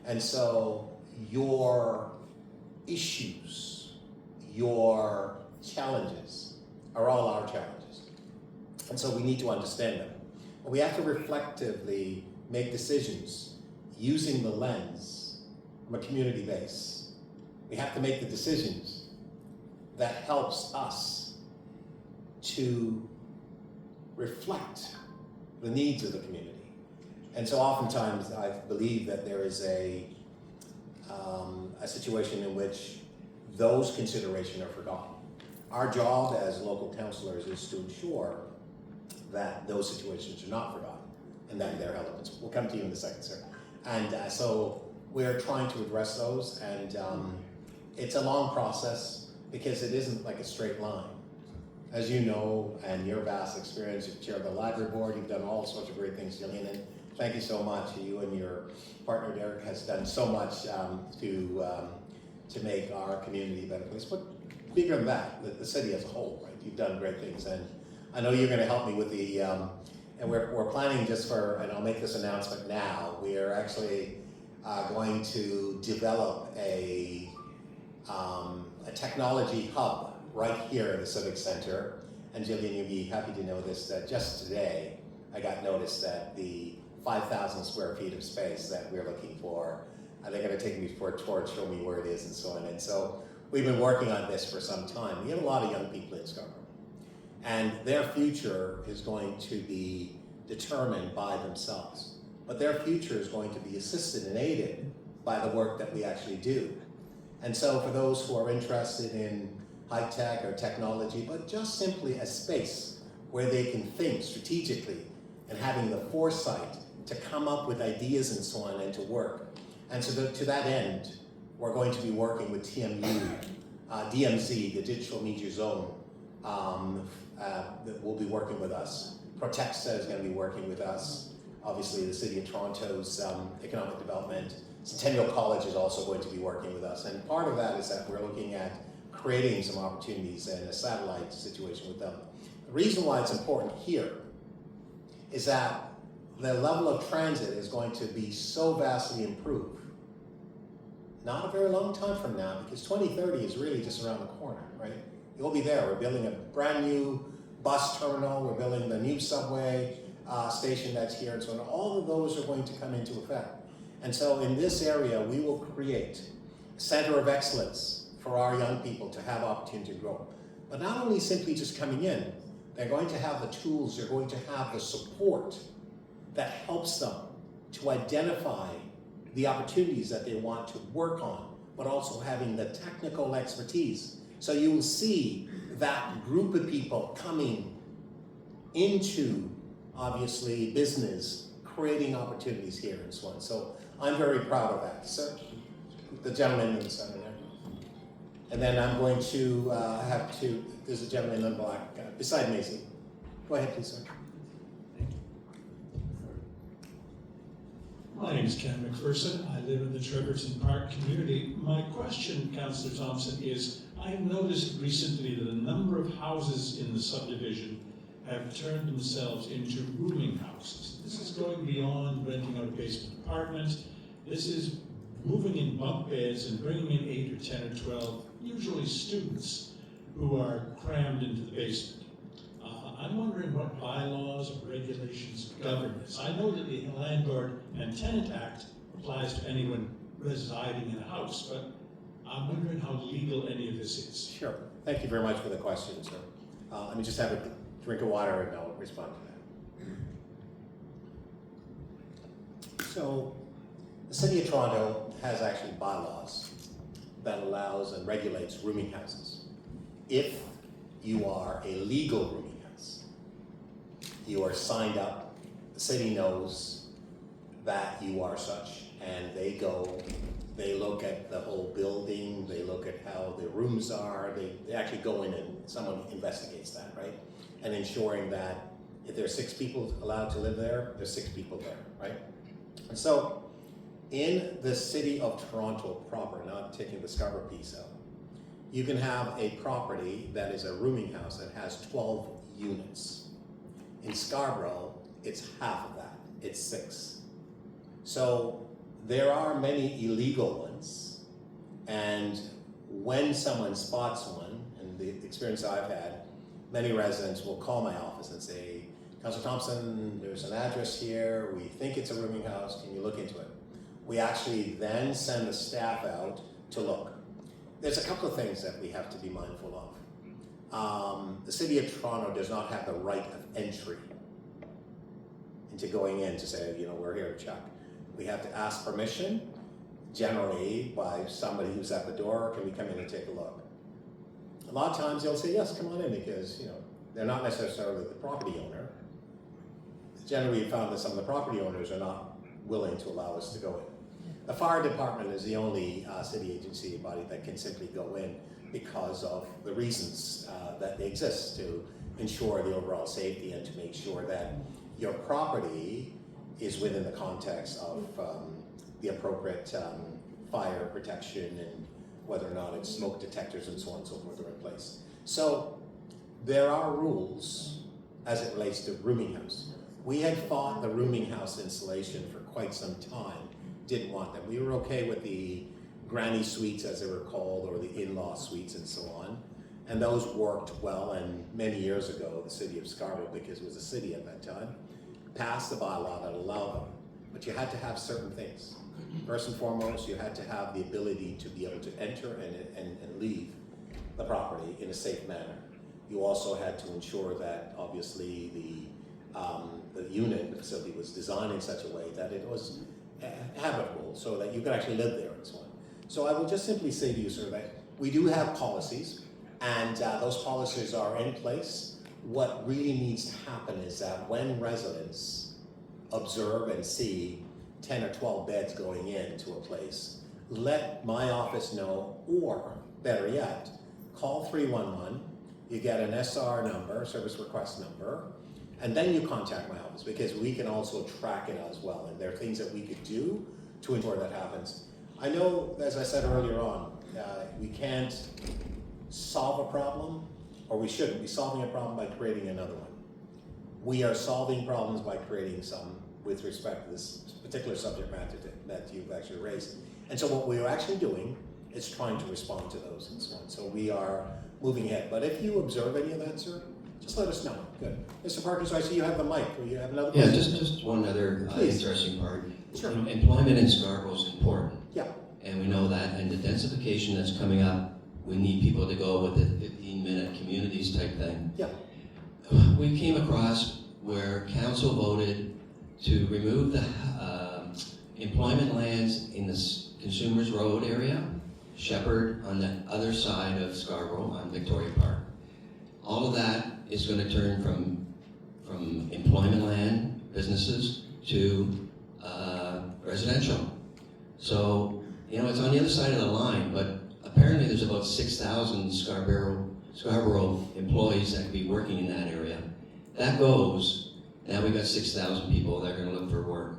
And so your issues, your challenges are all our challenges. And so we need to understand them. But we have to reflectively make decisions using the lens from a community base. We have to make the decisions that helps us to reflect the needs of the community. And so oftentimes I believe that there is a situation in which those considerations are forgotten. Our job as local councillors is to ensure that those situations are not forgotten and that they're relevant. We'll come to you in a second, sir. And so we're trying to address those, and it's a long process because it isn't like a straight line. As you know, and your vast experience, you've chaired the library board, you've done all sorts of great things, Gillian, and thank you so much. You and your partner Derek has done so much to make our community a better place. But bigger than that, the city as a whole, right? You've done great things, and I know you're going to help me with the. And we're planning just for, and I'll make this announcement now. We are actually going to develop a technology hub right here in the Civic Center. And Jillian, you'll be happy to know this, that just today I got notice that the 5,000 square feet of space that we're looking for, they're going to take me for a tour, show me where it is and so on. And so we've been working on this for some time. We have a lot of young people in Scarborough, and their future is going to be determined by themselves. But their future is going to be assisted and aided by the work that we actually do. And so for those who are interested in high tech or technology, but just simply a space where they can think strategically and having the foresight to come up with ideas and so on and to work. And so to that end, we're going to be working with TMU, DMZ, the Digital Media Zone, that will be working with us. Protexa is going to be working with us. Obviously, the City of Toronto's Economic Development. Centennial College is also going to be working with us. And part of that is that we're looking at creating some opportunities and a satellite situation with them. The reason why it's important here is that the level of transit is going to be so vastly improved. Not a very long time from now, because 2030 is really just around the corner, right? You'll be there. We're building a brand new bus terminal. We're building the new subway station that's here and so on. All of those are going to come into effect. And so in this area, we will create a center of excellence for our young people to have opportunity to grow. But not only simply just coming in, they're going to have the tools, they're going to have the support that helps them to identify the opportunities that they want to work on, but also having the technical expertise. So you will see that group of people coming into, obviously, business, creating opportunities here and so on. So I'm very proud of that. So the gentleman in the center there. And then I'm going to there's a gentleman in black beside Maisie. Go ahead, please, sir. My name is Ken McPherson. I live in the Trevorton Park community. My question, Councillor Thompson, is I've noticed recently that a number of houses in the subdivision have turned themselves into rooming houses. This is going beyond renting out a basement apartment. This is moving in bunk beds and bringing in 8 or 10 or 12, usually students, who are crammed into the basement. I'm wondering what bylaws or regulations govern this. I know that the Landlord and Tenant Act applies to anyone residing in a house, but I'm wondering how legal any of this is. Sure. Thank you very much for the question, sir. Let me just have a drink of water and I'll respond to that. So, the City of Toronto has actually bylaws that allows and regulates rooming houses. If you are a legal rooming house, you are signed up, the city knows that you are such, and they look at the whole building, they look at how the rooms are, they actually go in and someone investigates that, right? And ensuring that if there's 6 people allowed to live there, there's 6 people there, right? And so, in the City of Toronto proper, not taking the Scarborough piece out, you can have a property that is a rooming house that has 12 units. In Scarborough, it's half of that, it's 6. So there are many illegal ones, and when someone spots one, and the experience I've had, many residents will call my office and say, Councillor Thompson, there's an address here, we think it's a rooming house, can you look into it? We actually then send the staff out to look. There's a couple of things that we have to be mindful of. The City of Toronto does not have the right of entry into going in to say, you know, we're here to check. We have to ask permission, generally by somebody who's at the door, can we come in and take a look? A lot of times they'll say, yes, come on in, because, you know, they're not necessarily the property owner. Generally, we found that some of the property owners are not willing to allow us to go in. The fire department is the only city agency body that can simply go in because of the reasons that they exist, to ensure the overall safety and to make sure that your property is within the context of the appropriate fire protection, and whether or not it's smoke detectors and so on and so forth are in place. So there are rules as it relates to rooming house. We had fought the rooming house installation for quite some time, didn't want them. We were okay with the granny suites, as they were called, or the in-law suites and so on. And those worked well, and many years ago, the city of Scarborough, because it was a city at that time, passed the bylaw that allowed them. But you had to have certain things. First and foremost, you had to have the ability to be able to enter and leave the property in a safe manner. You also had to ensure that, obviously, the unit, the facility, was designed in such a way that it was habitable, so that you could actually live there and so on. So I will just simply say to you, sir, that we do have policies, and those policies are in place. What really needs to happen is that when residents observe and see 10 or 12 beds going into a place, let my office know, or better yet, call 311, you get an SR number, service request number, and then you contact my office, because we can also track it as well, and there are things that we could do to ensure that happens. I know, as I said earlier on, we can't solve a problem, or we shouldn't be solving a problem by creating another one. We are solving problems by creating some with respect to this particular subject matter that you've actually raised. And so what we're actually doing is trying to respond to those and so on. So we are moving ahead. But if you observe any of that, sir, just let us know. Good. Mr. Parker, so I see you have the mic. Will you have another question? Yeah, just one other interesting part. Sure. Employment in Scarborough is important. Yeah. And we know that, and the densification that's coming up, we need people to go with the 15-minute communities type thing. Yeah. We came across where council voted to remove the employment lands in the Consumers Road area, Shepherd on the other side of Scarborough on Victoria Park. All of that is going to turn from employment land, businesses, to residential. So, you know, it's on the other side of the line, but apparently there's about 6,000 Scarborough employees that could be working in that area. That goes, now we've got 6,000 people that are going to look for work.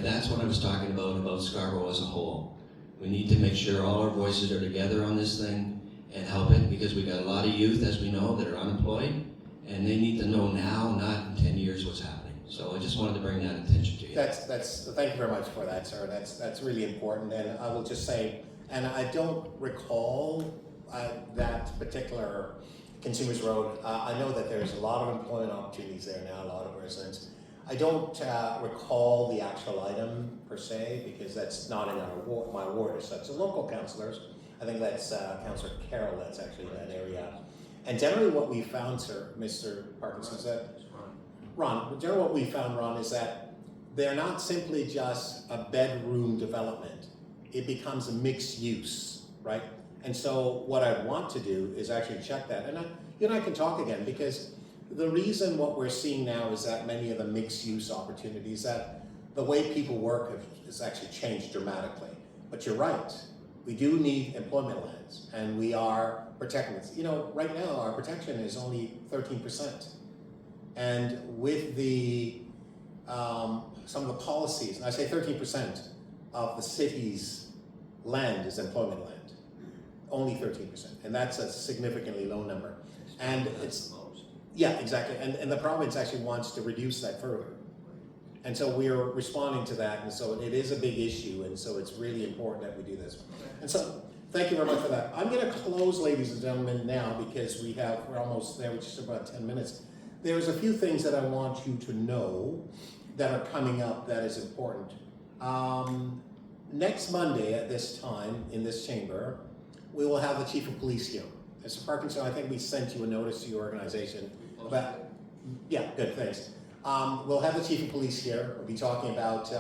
That's what I was talking about Scarborough as a whole. We need to make sure all our voices are together on this thing and help it, because we got a lot of youth, as we know, that are unemployed, and they need to know now, not in 10 years, what's happening. So I just wanted to bring that attention to you. Thank you very much for that, sir. That's really important. And I will just say, and I don't recall that particular Consumers Road. I know that there's a lot of employment opportunities there now, a lot of residents. I don't recall the actual item per se, because that's not in my ward as such. The local councillors, I think that's Councillor Carroll that's actually in that area. And generally what we found, sir, Mr. Parkinson, is that, Ron, generally what we found, Ron, is that they're not simply just a bedroom development. It becomes a mixed use, right? And so what I want to do is actually check that. And you and I can talk again, because the reason what we're seeing now is that many of the mixed use opportunities, that the way people work has actually changed dramatically. But you're right, we do need employment lands, and we are protecting it. You know, right now our protection is only 13%. And with the, some of the policies, and I say 13% of the city's land is employment land, only 13%, and that's a significantly low number. And it's, yeah, exactly, and the province actually wants to reduce that further. And so we're responding to that, and so it is a big issue, and so it's really important that we do this. And so, thank you very much for that. I'm gonna close, ladies and gentlemen, now, because we're almost there, with just about 10 minutes. There's a few things that I want you to know that are coming up that is important. Next Monday at this time, in this chamber, we will have the Chief of Police here. Mr. Parkinson, I think we sent you a notice to your organization about, yeah, good, thanks. We'll have the Chief of Police here. We'll be talking about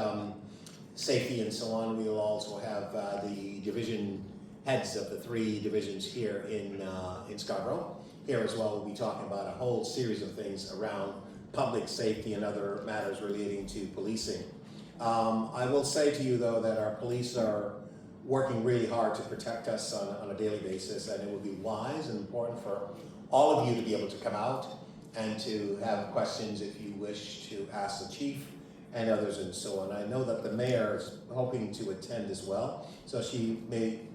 safety and so on. We'll also have the division heads of the 3 divisions here in Scarborough. Here as well, we'll be talking about a whole series of things around public safety and other matters relating to policing. I will say to you, though, that our police are working really hard to protect us on a daily basis, and it would be wise and important for all of you to be able to come out and to have questions if you wish to ask the chief and others and so on. I know that the mayor is hoping to attend as well, so she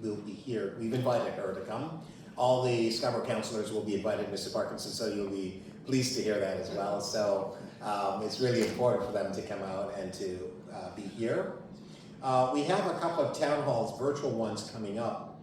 will be here. We've invited her to come. All the Scarborough councillors will be invited, Mr. Parkinson, so you'll be pleased to hear that as well. So it's really important for them to come out and to be here. We have a couple of town halls, virtual ones, coming up.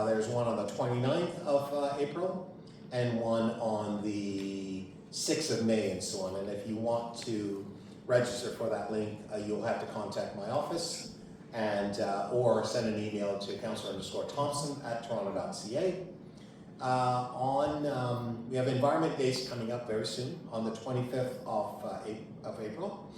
There's one on the 29th of April and one on the 6th of May and so on. And if you want to register for that link, you'll have to contact my office and or send an email to Councillor_Thompson@toronto.ca. We have Environment Days coming up very soon on the 25th of April.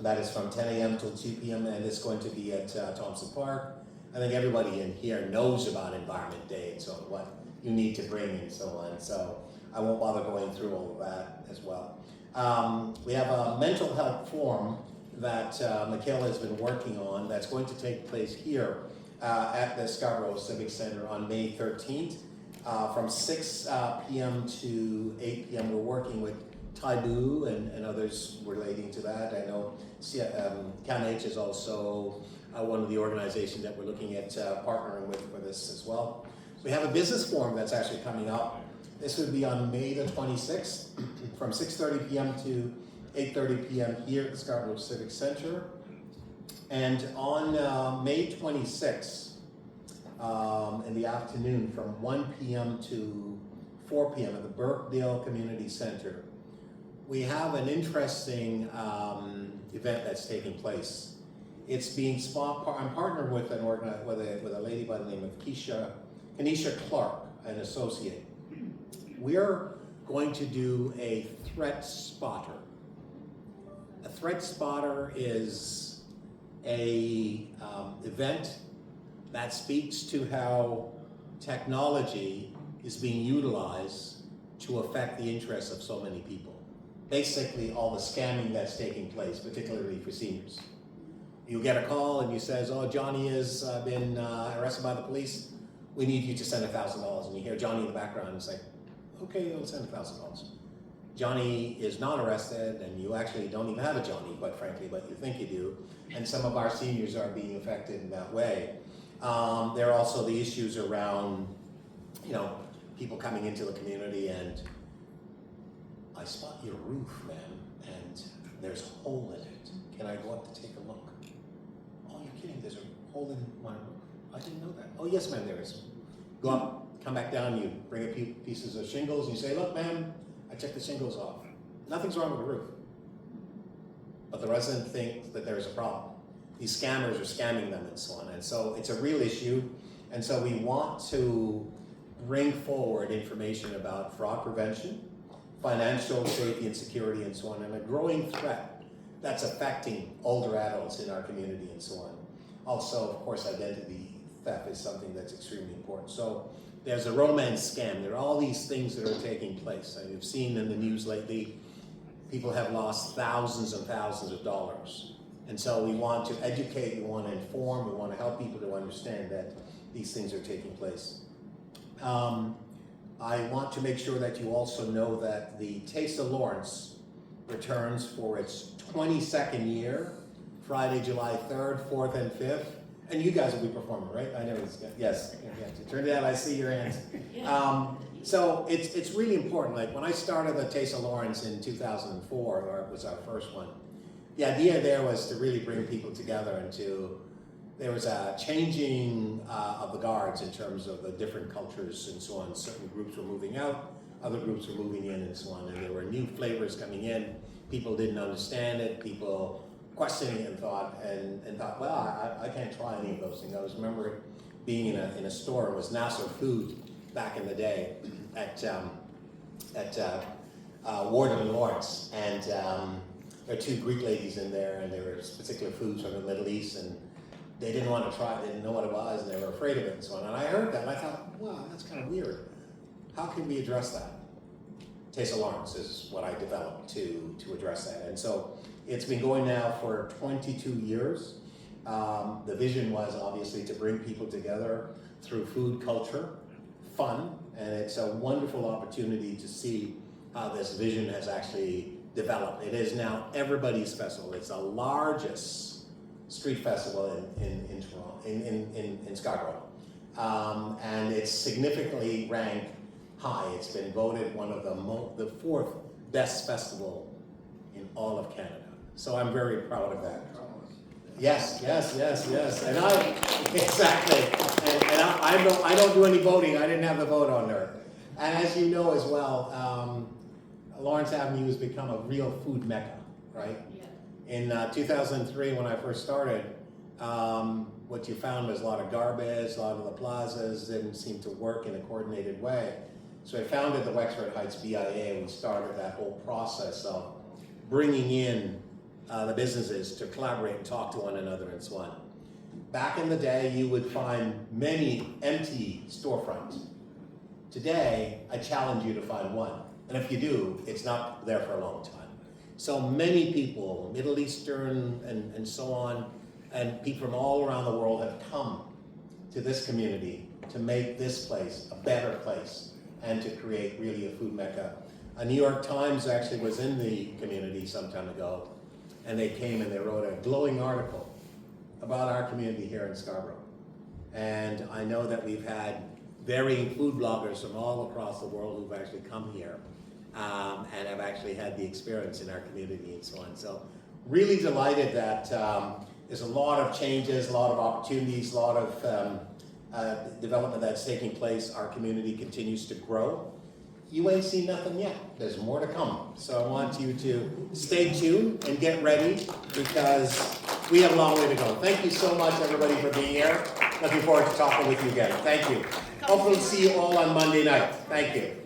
That is from 10 a.m. till 2 p.m. and it's going to be at Thompson Park. I think everybody in here knows about Environment Day and so on, what you need to bring and so on. So I won't bother going through all of that as well. We have a mental health forum that Michaela has been working on that's going to take place here at the Scarborough Civic Center on May 13th from 6 p.m. to 8 p.m. We're working with Taibu and others relating to that. I know CAMH is also one of the organizations that we're looking at partnering with for this as well. We have a business forum that's actually coming up. This would be on May the 26th from 6:30 p.m. to 8:30 p.m. here at the Scarborough Civic Center. And on May 26th in the afternoon from 1 p.m. to 4 p.m. at the Birkdale Community Center, we have an interesting event that's taking place. It's being I'm partnered with with a lady by the name of Kenesha Clark, an associate. We're going to do a threat spotter. A threat spotter is a event that speaks to how technology is being utilized to affect the interests of so many people. Basically, all the scamming that's taking place, particularly for seniors. You get a call and you says, oh, Johnny has been arrested by the police. We need you to send $1,000. And you hear Johnny in the background and say, okay, I'll send $1,000. Johnny is not arrested, and you actually don't even have a Johnny, quite frankly, but you think you do. And some of our seniors are being affected in that way. There are also the issues around, people coming into the community and I spot your roof, ma'am, and there's a hole in it. Can I go up to take a look? Oh, you're kidding, there's a hole in my roof. I didn't know that. Oh, yes, ma'am, there is. Go up, come back down, you bring a few pieces of shingles, and you say, look, ma'am, I checked the shingles off. Nothing's wrong with the roof. But the resident thinks that there's a problem. These scammers are scamming them and so on. And so it's a real issue. And so we want to bring forward information about fraud prevention, financial safety and security and so on, and a growing threat that's affecting older adults in our community and so on. Also, of course, identity theft is something that's extremely important. So there's a romance scam. There are all these things that are taking place. And you've seen in the news lately, people have lost thousands and thousands of dollars. And so we want to educate, we want to inform, we want to help people to understand that these things are taking place. I want to make sure that you also know that the Taste of Lawrence returns for its 22nd year, Friday, July 3rd, 4th, and 5th. And you guys will be performing, right? I know it's good. Yes. It turned out I see your hands. So it's really important. Like when I started the Taste of Lawrence in 2004, or it was our first one, the idea there was to really bring people together and there was a changing of the guards in terms of the different cultures and so on. Certain groups were moving out, other groups were moving in and so on, and there were new flavors coming in. People didn't understand it, people questioning it and thought, well, I can't try any of those things. I remember being in a store, it was Nasser Food back in the day at Ward and Lawrence, and there were two Greek ladies in there, and there were particular foods from the Middle East, and they didn't want to try it, they didn't know what it was, and they were afraid of it and so on. And I heard that, and I thought, wow, that's kind of weird. How can we address that? Taste of Lawrence is what I developed to address that. And so it's been going now for 22 years. The vision was obviously to bring people together through food, culture, fun, and it's a wonderful opportunity to see how this vision has actually developed. It is now everybody's festival. It's the largest street festival in Toronto, in Scarborough. And it's significantly ranked high. It's been voted one of the fourth best festival in all of Canada. So I'm very proud of that. Yes. And I don't do any voting. I didn't have the vote on there. And as you know as well, Lawrence Avenue has become a real food mecca, right? Yeah. In 2003, when I first started, what you found was a lot of garbage, a lot of the plazas didn't seem to work in a coordinated way. So I founded the Wexford Heights BIA, and we started that whole process of bringing in the businesses to collaborate and talk to one another and so on. Back in the day, you would find many empty storefronts. Today, I challenge you to find one. And if you do, it's not there for a long time. So many people, Middle Eastern and so on, and people from all around the world have come to this community to make this place a better place and to create really a food mecca. A New York Times actually was in the community some time ago, and they came and they wrote a glowing article about our community here in Scarborough. And I know that we've had varying food bloggers from all across the world who've actually come here and have actually had the experience in our community and so on. So really delighted that there's a lot of changes, a lot of opportunities, a lot of development that's taking place. Our community continues to grow. You ain't seen nothing yet. There's more to come. So I want you to stay tuned and get ready because we have a long way to go. Thank you so much, everybody, for being here. Looking forward to talking with you again. Thank you. Hopefully see you all on Monday night. Thank you.